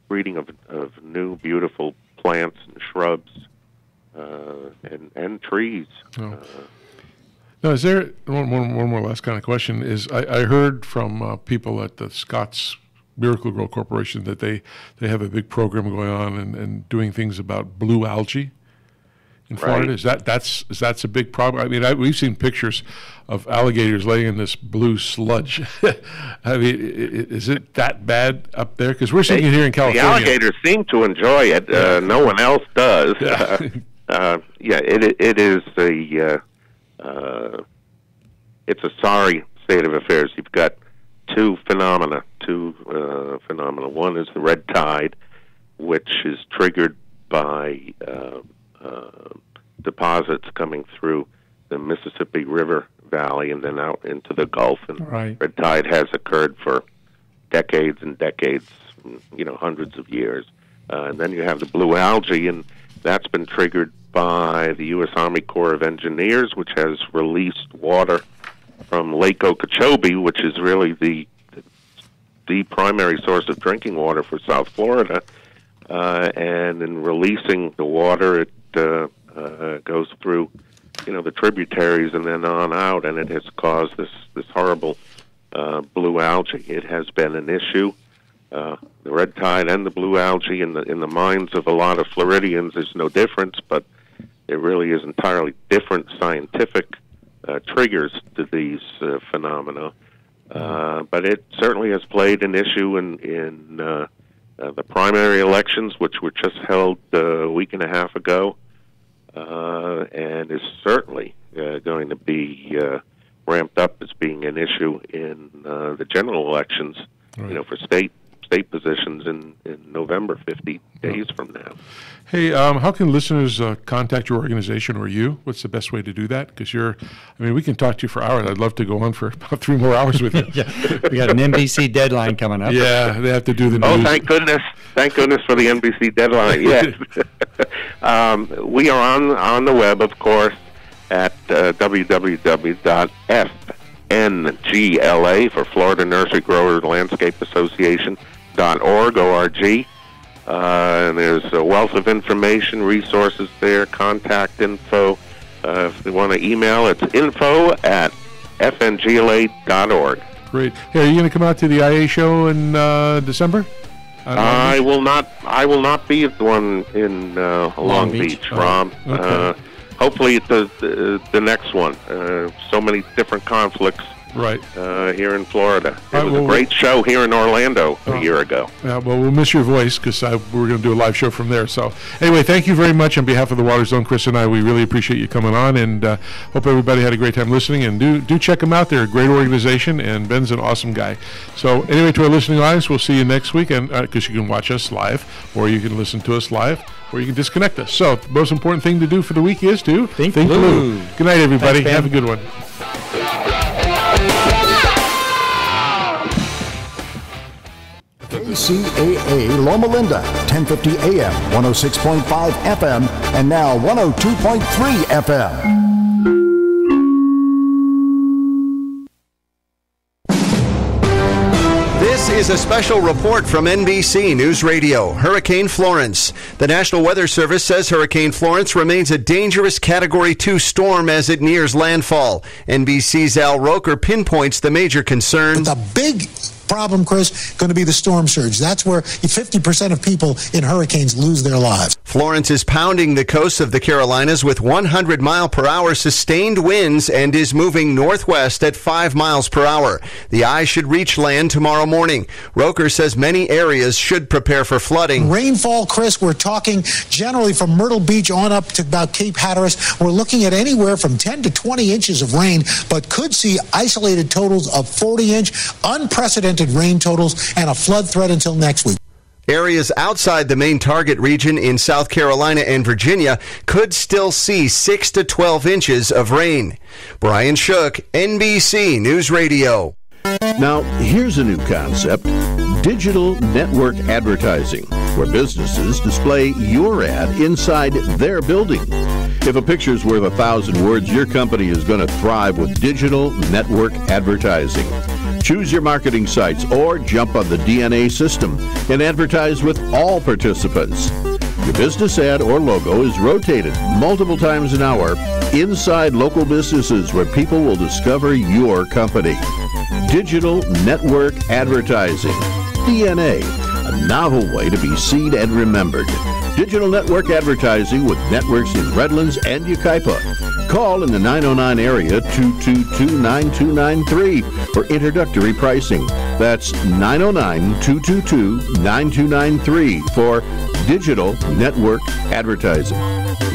breeding of new beautiful plants and shrubs and trees. Oh. Now, is there one more last kind of question? Is I heard from people at the Scott's Miracle Grow Corporation that they have a big program going on and doing things about blue algae. in Florida? Right. That's a big problem? I mean, we've seen pictures of alligators laying in this blue sludge. I mean, is it that bad up there? Because we're seeing it here in California. The alligators seem to enjoy it. No one else does. It is it's a sorry state of affairs. You've got two phenomena. One is the red tide, which is triggered by deposits coming through the Mississippi River Valley and then out into the Gulf. And red tide has occurred for decades and decades, hundreds of years. And then you have the blue algae, and that's been triggered by the U.S. Army Corps of Engineers, which has released water from Lake Okeechobee, which is really the primary source of drinking water for South Florida. And in releasing the water, it goes through, the tributaries and then on out, and it has caused this horrible blue algae. It has been an issue. The red tide and the blue algae in the minds of a lot of Floridians is no difference, but it really is entirely different scientific triggers to these phenomena. But it certainly has played an issue in the primary elections, which were just held a week and a half ago, and is certainly going to be ramped up as being an issue in the general elections, for state positions in November, 50 days from now. Hey, how can listeners contact your organization or you? What's the best way to do that? Because we can talk to you for hours. I'd love to go on for about 3 more hours with you. We got an NBC deadline coming up. Yeah, they have to do the news. Oh, thank goodness. Thank goodness for the NBC deadline. Yes. We are on the web, of course, at www.FNGLA for Florida Nursery Growers Landscape Association.org, O-R-G. And there's a wealth of information, resources there, contact info. If they want to email, it's info@fngla.org. Great. Hey, are you going to come out to the IA show in December? I will not be at the one in Long Beach, Rom. Okay. Hopefully the next one. So many different conflicts here in Florida. It was a great show here in Orlando a year ago. Yeah, well, we'll miss your voice because we're going to do a live show from there. So anyway, thank you very much on behalf of the Water Zone, Chris and I. We really appreciate you coming on, and hope everybody had a great time listening. And do check them out. They're a great organization, and Ben's an awesome guy. So anyway, to our listening audience, we'll see you next week, and because you can watch us live, or you can listen to us live, or you can disconnect us. So the most important thing to do for the week is to think blue. Good night, everybody. Thanks, have a good one. KCAA Loma Linda, 1050 AM, 106.5 FM, and now 102.3 FM. This is a special report from NBC News Radio. Hurricane Florence. The National Weather Service says Hurricane Florence remains a dangerous Category 2 storm as it nears landfall. NBC's Al Roker pinpoints the major concern. The big problem, Chris, going to be the storm surge. That's where 50% of people in hurricanes lose their lives. Florence is pounding the coast of the Carolinas with 100-mile-per-hour sustained winds and is moving northwest at 5 miles per hour. The eye should reach land tomorrow morning. Roker says many areas should prepare for flooding. Rainfall, Chris, we're talking generally from Myrtle Beach on up to about Cape Hatteras. We're looking at anywhere from 10 to 20 inches of rain, but could see isolated totals of 40-inch, unprecedented rain totals, and a flood threat until next week. Areas outside the main target region in South Carolina and Virginia could still see 6 to 12 inches of rain. Brian Shook, NBC News Radio. Now, here's a new concept: digital network advertising, where businesses display your ad inside their building. If a picture's worth 1,000 words, your company is going to thrive with digital network advertising. Choose your marketing sites or jump on the DNA system and advertise with all participants. Your business ad or logo is rotated multiple times an hour inside local businesses where people will discover your company. Digital network advertising. DNA, a novel way to be seen and remembered. Digital network advertising with networks in Redlands and Yucaipa. Call in the 909 area 222-9293 for introductory pricing. That's 909-222-9293 for digital network advertising.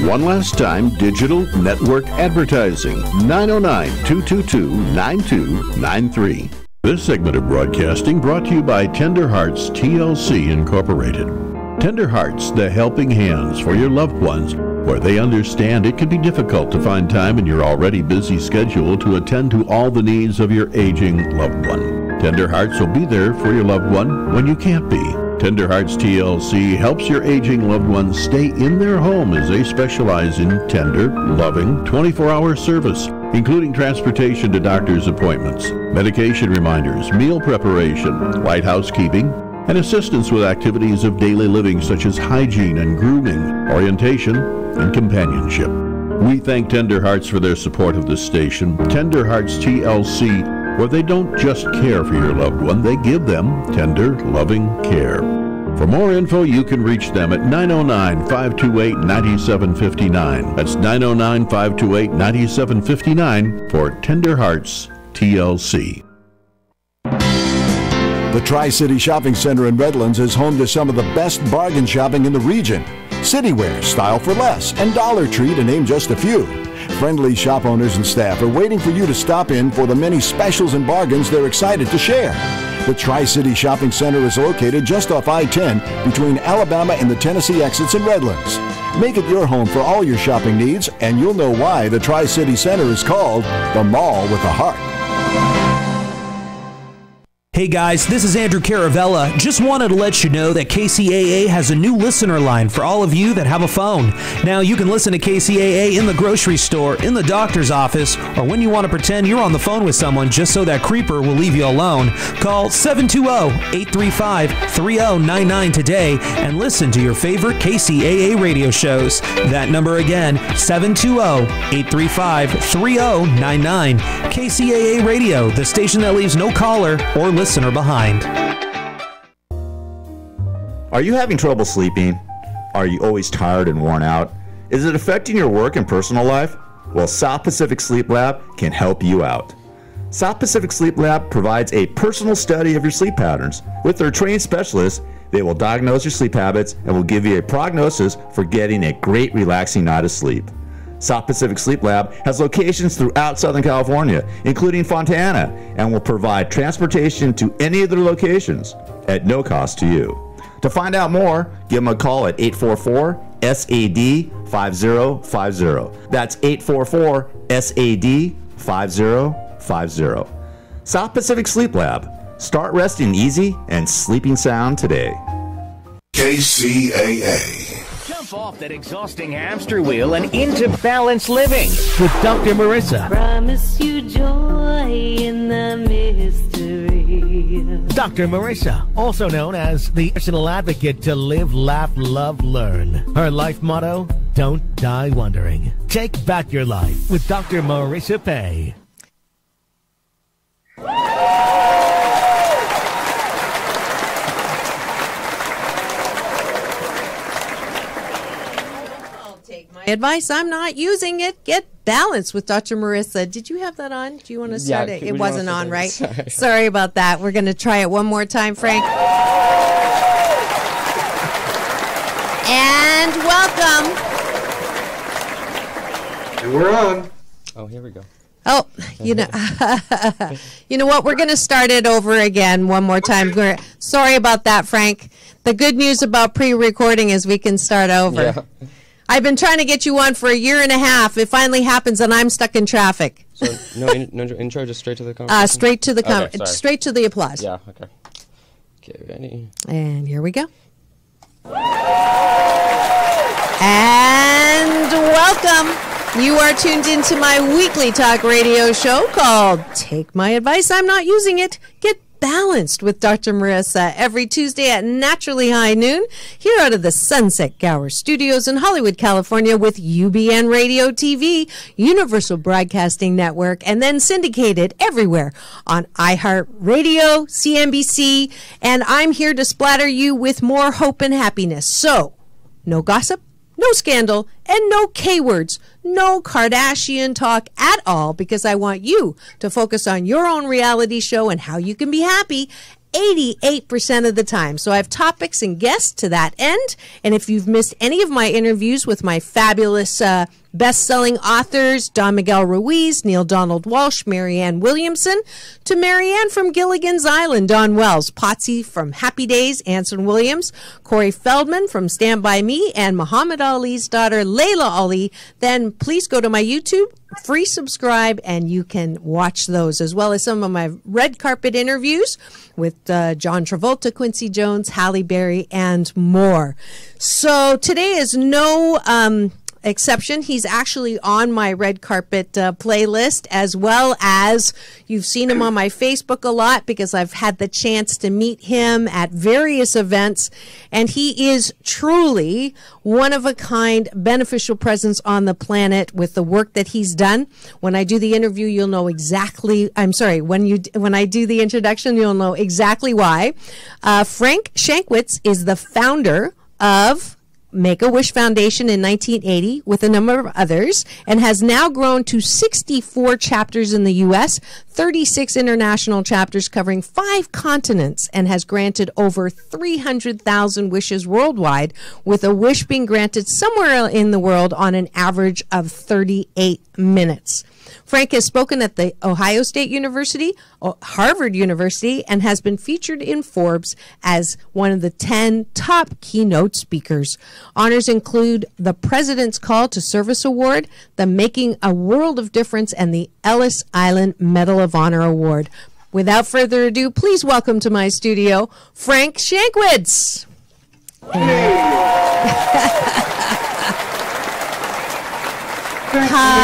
One last time, digital network advertising, 909-222-9293. This segment of broadcasting brought to you by Tender Hearts TLC Incorporated. Tender Hearts, the helping hands for your loved ones, where they understand it can be difficult to find time in your already busy schedule to attend to all the needs of your aging loved one. Tender Hearts will be there for your loved one when you can't be. Tender Hearts TLC helps your aging loved ones stay in their home as they specialize in tender, loving, 24-hour service, including transportation to doctor's appointments, medication reminders, meal preparation, light housekeeping, and assistance with activities of daily living such as hygiene and grooming, orientation, and companionship. We thank Tender Hearts for their support of this station. Tender Hearts TLC, where they don't just care for your loved one, they give them tender, loving care. For more info, you can reach them at 909-528-9759. That's 909-528-9759 for Tender Hearts TLC. The Tri-City Shopping Center in Redlands is home to some of the best bargain shopping in the region. Citywear, Style for Less, and Dollar Tree, to name just a few. Friendly shop owners and staff are waiting for you to stop in for the many specials and bargains they're excited to share. The Tri-City Shopping Center is located just off I-10 between Alabama and the Tennessee exits in Redlands. Make it your home for all your shopping needs, and you'll know why the Tri-City Center is called the Mall with a Heart. Hey guys, this is Andrew Caravella. Just wanted to let you know that KCAA has a new listener line for all of you that have a phone. Now you can listen to KCAA in the grocery store, in the doctor's office, or when you want to pretend you're on the phone with someone just so that creeper will leave you alone. Call 720-835-3099 today and listen to your favorite KCAA radio shows. That number again, 720-835-3099. KCAA Radio, the station that leaves no caller or listener behind. Are you having trouble sleeping? Are you always tired and worn out? Is it affecting your work and personal life? Well, South Pacific Sleep Lab can help you out. South Pacific Sleep Lab provides a personal study of your sleep patterns. With their trained specialists, they will diagnose your sleep habits and will give you a prognosis for getting a great relaxing night of sleep. South Pacific Sleep Lab has locations throughout Southern California, including Fontana, and will provide transportation to any of their locations at no cost to you. To find out more, give them a call at 844-SAD-5050. That's 844-SAD-5050. South Pacific Sleep Lab. Start resting easy and sleeping sound today. KCAA. Jump off that exhausting hamster wheel and into balanced living with Dr. Marissa. Promise you joy in the mystery. Dr. Marissa, also known as the personal advocate to live, laugh, love, learn. Her life motto, don't die wondering. Take back your life with Dr. Marissa Pay. Advice, I'm not using it. Get balanced with Dr. Marissa. Did you have that on? Do you want to start it? It wasn't on, right? Sorry about that. We're going to try it one more time, Frank. And welcome. And we're on. Oh, here we go. Oh, you know, you know what? We're going to start it over again one more time. Sorry about that, Frank. The good news about pre-recording is we can start over. Yeah. I've been trying to get you on for a year and a half. It finally happens, and I'm stuck in traffic. So no intro, just straight to the conversation? Straight to the straight to the applause. Yeah. Okay. Okay. Ready? And here we go. And welcome. You are tuned into my weekly talk radio show called Take My Advice, I'm Not Using It. Get balanced with Dr. Marissa every Tuesday at naturally high noon here out of the Sunset Gower Studios in Hollywood, California with UBN Radio TV, Universal Broadcasting Network, and then syndicated everywhere on iHeartRadio, CNBC, and I'm here to splatter you with more hope and happiness. So, no gossip, no scandal, and no K-words. No Kardashian talk at all, because I want you to focus on your own reality show and how you can be happy 88% of the time. So I have topics and guests to that end. And if you've missed any of my interviews with my fabulous best-selling authors, Don Miguel Ruiz, Neil Donald Walsh, Marianne Williamson, to Marianne from Gilligan's Island, Don Wells, Potsy from Happy Days, Anson Williams, Corey Feldman from Stand By Me, and Muhammad Ali's daughter, Layla Ali, then please go to my YouTube, free subscribe, and you can watch those, as well as some of my red carpet interviews with John Travolta, Quincy Jones, Halle Berry, and more. So today is no exception. He's actually on my red carpet playlist, as well as you've seen him on my Facebook a lot because I've had the chance to meet him at various events, and he is truly one of a kind, beneficial presence on the planet with the work that he's done. When I do the interview, you'll know exactly, when I do the introduction, you'll know exactly why. Frank Shankwitz is the founder of Make-A-Wish Foundation in 1980 with a number of others, and has now grown to 64 chapters in the U.S., 36 international chapters covering 5 continents, and has granted over 300,000 wishes worldwide, with a wish being granted somewhere in the world on an average of 38 minutes. Frank has spoken at the Ohio State University, Harvard University, and has been featured in Forbes as one of the 10 top keynote speakers. Honors include the President's Call to Service Award, the Making a World of Difference, and the Ellis Island Medal of Honor Award. Without further ado, please welcome to my studio, Frank Shankwitz. Hi.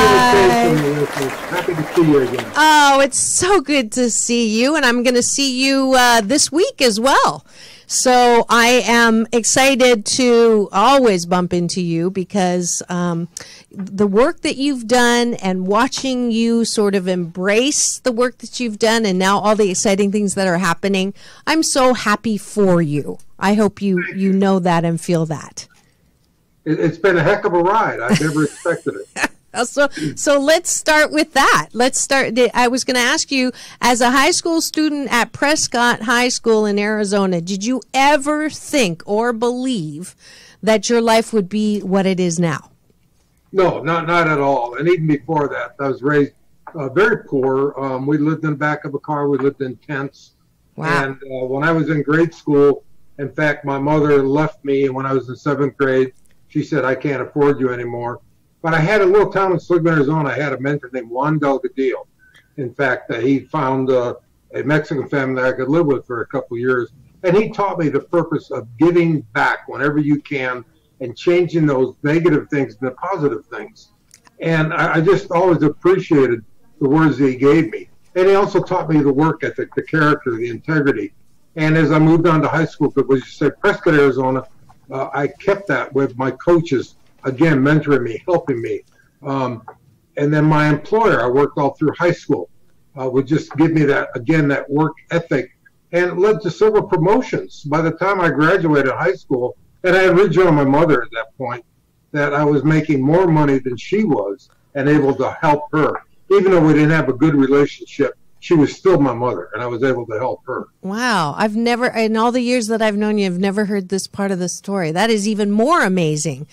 Happy to see you again. Oh, it's so good to see you, and I'm going to see you this week as well. So I am excited to always bump into you because the work that you've done and watching you sort of embrace the work that you've done and now all the exciting things that are happening, I'm so happy for you. I hope you know that and feel that. It's been a heck of a ride. I never expected it. So let's start with that. I was going to ask you, as a high school student at Prescott High School in Arizona, did you ever think or believe that your life would be what it is now? No, not at all. And even before that, I was raised very poor. We lived in the back of a car. We lived in tents. Wow. And when I was in grade school, in fact, my mother left me when I was in 7th grade. She said, I can't afford you anymore. But I had a little town in Sligman, Arizona. I had a mentor named Juan Delgadillo. In fact, he found a Mexican family that I could live with for a couple of years. And he taught me the purpose of giving back whenever you can and changing those negative things into positive things. And I just always appreciated the words that he gave me. And he also taught me the work ethic, the character, the integrity. And as I moved on to high school, because you said Prescott, Arizona, I kept that with my coaches, again, mentoring me, helping me. And then my employer, I worked all through high school, would just give me that, again, that work ethic, and it led to several promotions. By the time I graduated high school, and I had rejoined my mother at that point, that I was making more money than she was and able to help her. Even though we didn't have a good relationship, she was still my mother, and I was able to help her. Wow. I've never, in all the years that I've known you, I've never heard this part of the story. That is even more amazing,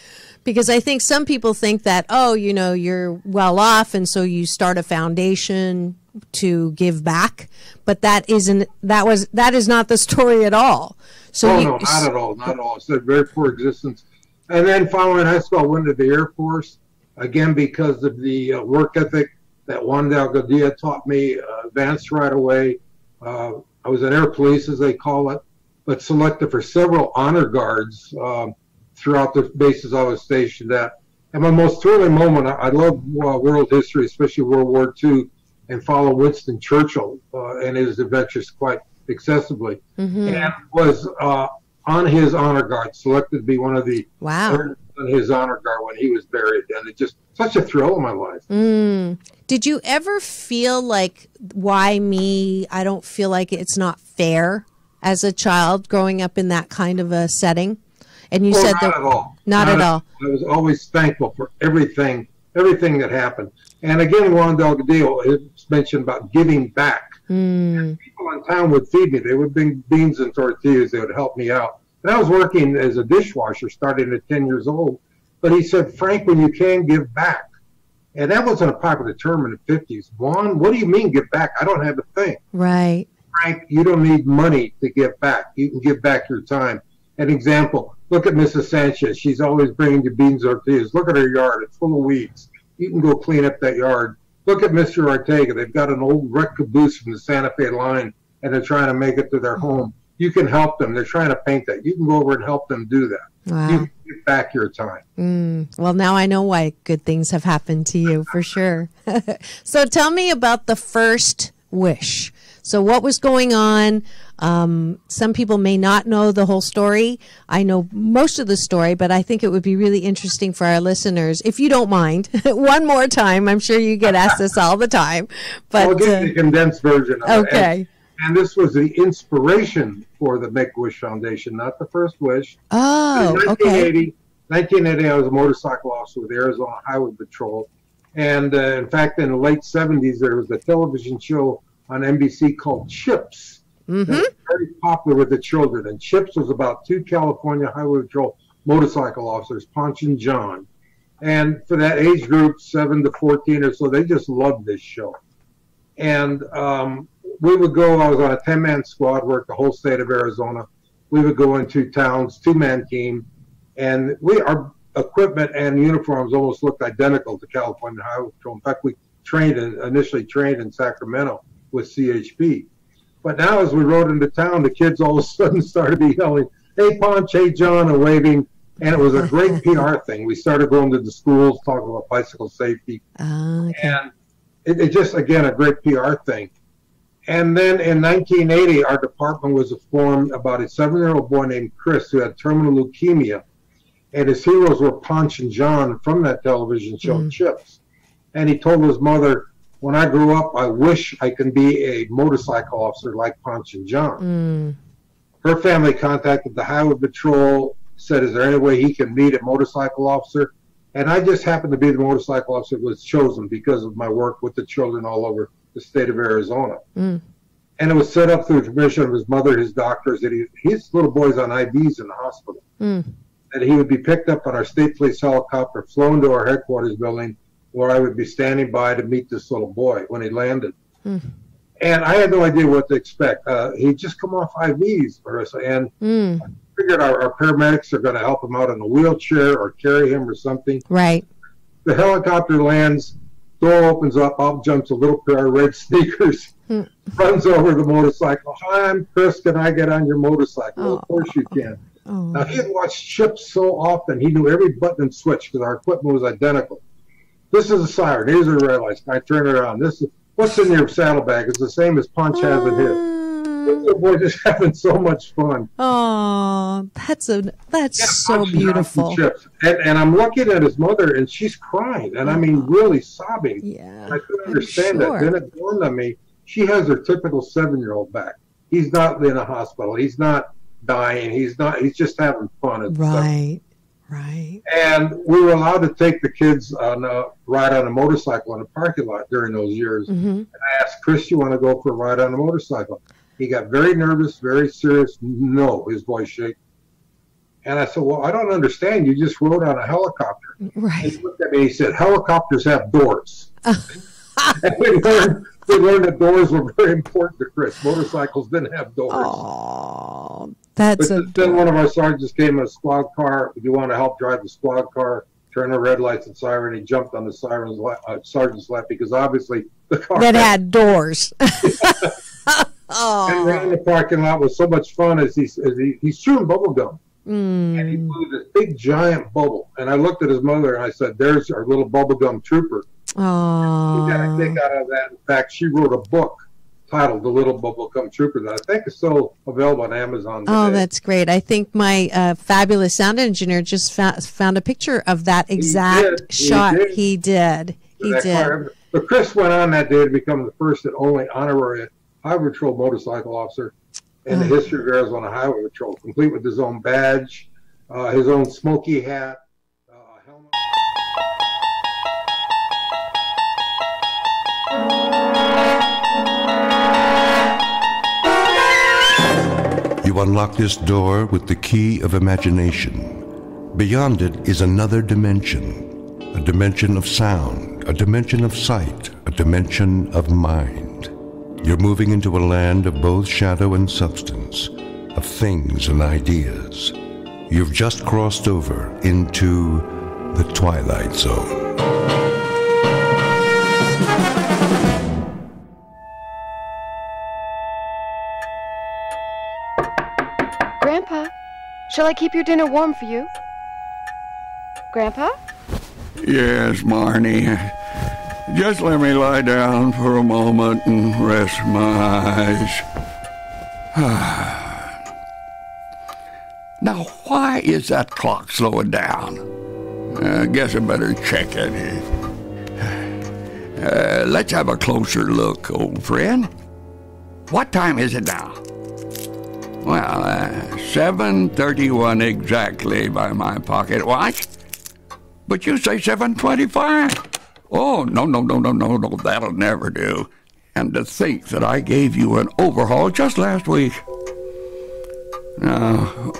because I think some people think that, you're well off, and so you start a foundation to give back. But that is not the story at all. So no, not at all. Not at all. It's a very poor existence. And then following high school, I went to the Air Force, again, because of the work ethic that Juan Delgadillo taught me, advanced right away. I was in Air Police, as they call it, but selected for several honor guards throughout the bases I was stationed at. And my most thrilling moment, I love world history, especially World War II, and follow Winston Churchill and his adventures quite excessively. Mm-hmm. And was on his honor guard, selected to be one of the on his honor guard when he was buried. And it just such a thrill in my life. Did you ever feel like, why me? I don't feel like it's not fair as a child growing up in that kind of a setting? And you said not that at all. Not at all. I was always thankful for everything that happened. And again, Juan Delgadillo it's mentioned about giving back. And people in town would feed me. They would bring beans and tortillas. They would help me out. And I was working as a dishwasher starting at 10 years old. But he said, Frank, when you can, give back. And that wasn't a popular term in the 50s. Juan, what do you mean give back? I don't have a thing. Right. Frank, you don't need money to give back. You can give back your time. An example, look at Mrs. Sanchez. She's always bringing you beans or tortillas. Look at her yard. It's full of weeds. You can go clean up that yard. Look at Mr. Ortega. They've got an old wrecked caboose from the Santa Fe line, and they're trying to make it to their home. You can help them. They're trying to paint that. You can go over and help them do that. Wow. You can give back your time. Well, now I know why good things have happened to you, for sure. So tell me about the first wish. So what was going on? Some people may not know the whole story. I know most of the story, but I think it would be really interesting for our listeners, if you don't mind, one more time. I'm sure you get asked this all the time. But I'll give you the condensed version of it. Okay. And this was the inspiration for the Make-A-Wish Foundation, not the first wish. Oh, in okay. 1980, I was a motorcycle officer with the Arizona Highway Patrol. And in fact, in the late 70s, there was a television show on NBC called Chips. That was very popular with the children. And Chips was about two California Highway Patrol motorcycle officers, Ponch and John. And for that age group, 7 to 14 or so, they just loved this show. And we would go, I was on a 10-man squad, worked the whole state of Arizona. We would go into towns, 2-man team, and our equipment and uniforms almost looked identical to California Highway Patrol. In fact, we initially trained in Sacramento with CHP. But now as we rode into town, the kids all of a sudden started to be yelling, hey, Ponch, hey, John, and waving. And it was a great PR thing. We started going to the schools, talking about bicycle safety. Okay. And it just, again, a great PR thing. And then in 1980, our department was formed about a 7-year-old boy named Chris who had terminal leukemia. And his heroes were Ponch and John from that television show, Chips. And he told his mother, when I grew up, I wish I could be a motorcycle officer like Ponch and John. Her family contacted the Highway Patrol, said, is there any way he can meet a motorcycle officer? And I just happened to be the motorcycle officer that was chosen because of my work with the children all over the state of Arizona. And it was set up through the permission of his mother, his doctors, that his little boy's on IVs in the hospital. That he would be picked up on our state police helicopter, flown to our headquarters building, where I would be standing by to meet this little boy when he landed. And I had no idea what to expect. He'd just come off IVs, Marissa, and I figured our paramedics are going to help him out in a wheelchair or carry him or something. Right. The helicopter lands, door opens up, out jumps a little pair of red sneakers, runs over the motorcycle. Hi, I'm Chris. Can I get on your motorcycle? Of course you can. Now, he had watched Chips so often, he knew every button and switch because our equipment was identical. This is a siren. Here's a red light. I turn it on. This is what's in your saddlebag. It's the same as Ponch has in his. We're just having so much fun. Oh, that's so beautiful. And I'm looking at his mother, and she's crying, and I mean really sobbing. Yeah, I couldn't understand that. Then it dawned on me, she has her typical 7-year-old back. He's not in a hospital. He's not dying. He's just having fun. Right. And we were allowed to take the kids on a ride on a motorcycle in a parking lot during those years. And I asked Chris, you want to go for a ride on a motorcycle? He got very nervous, very serious. No, his voice shook. And I said, well, I don't understand. You just rode on a helicopter. Right. And he looked at me and he said, helicopters have doors. And we learned that doors were very important to Chris. Motorcycles didn't have doors. Oh, that's then one of our sergeants came in a squad car. Do you want to help drive the squad car? Turn the red lights and siren. He jumped on the sergeant's lap because obviously the car had doors. And ran in the parking lot was so much fun as he's chewing bubble gum. And he blew this big giant bubble. And I looked at his mother and I said, there's our little bubblegum trooper. Oh. He got a kick out of that. In fact, she wrote a book titled The Little Bubblegum Trooper that I think is still available on Amazon today. Oh, that's great. I think my fabulous sound engineer just found a picture of that exact shot. He did. But Chris went on that day to become the first and only honorary Highway Patrol motorcycle officer in the history of Arizona Highway Patrol, complete with his own badge, his own smoky hat, helmet. You unlock this door with the key of imagination. Beyond it is another dimension, a dimension of sound, a dimension of sight, a dimension of mind. You're moving into a land of both shadow and substance, of things and ideas. You've just crossed over into the Twilight Zone. Grandpa, shall I keep your dinner warm for you? Grandpa? Yes, Marnie. Just let me lie down for a moment and rest my eyes. Now, why is that clock slowing down? I guess I better check it. Let's have a closer look, old friend. What time is it now? Well, 7:31 exactly by my pocket watch. But you say 7:25. Oh, no, that'll never do. And to think that I gave you an overhaul just last week. Now,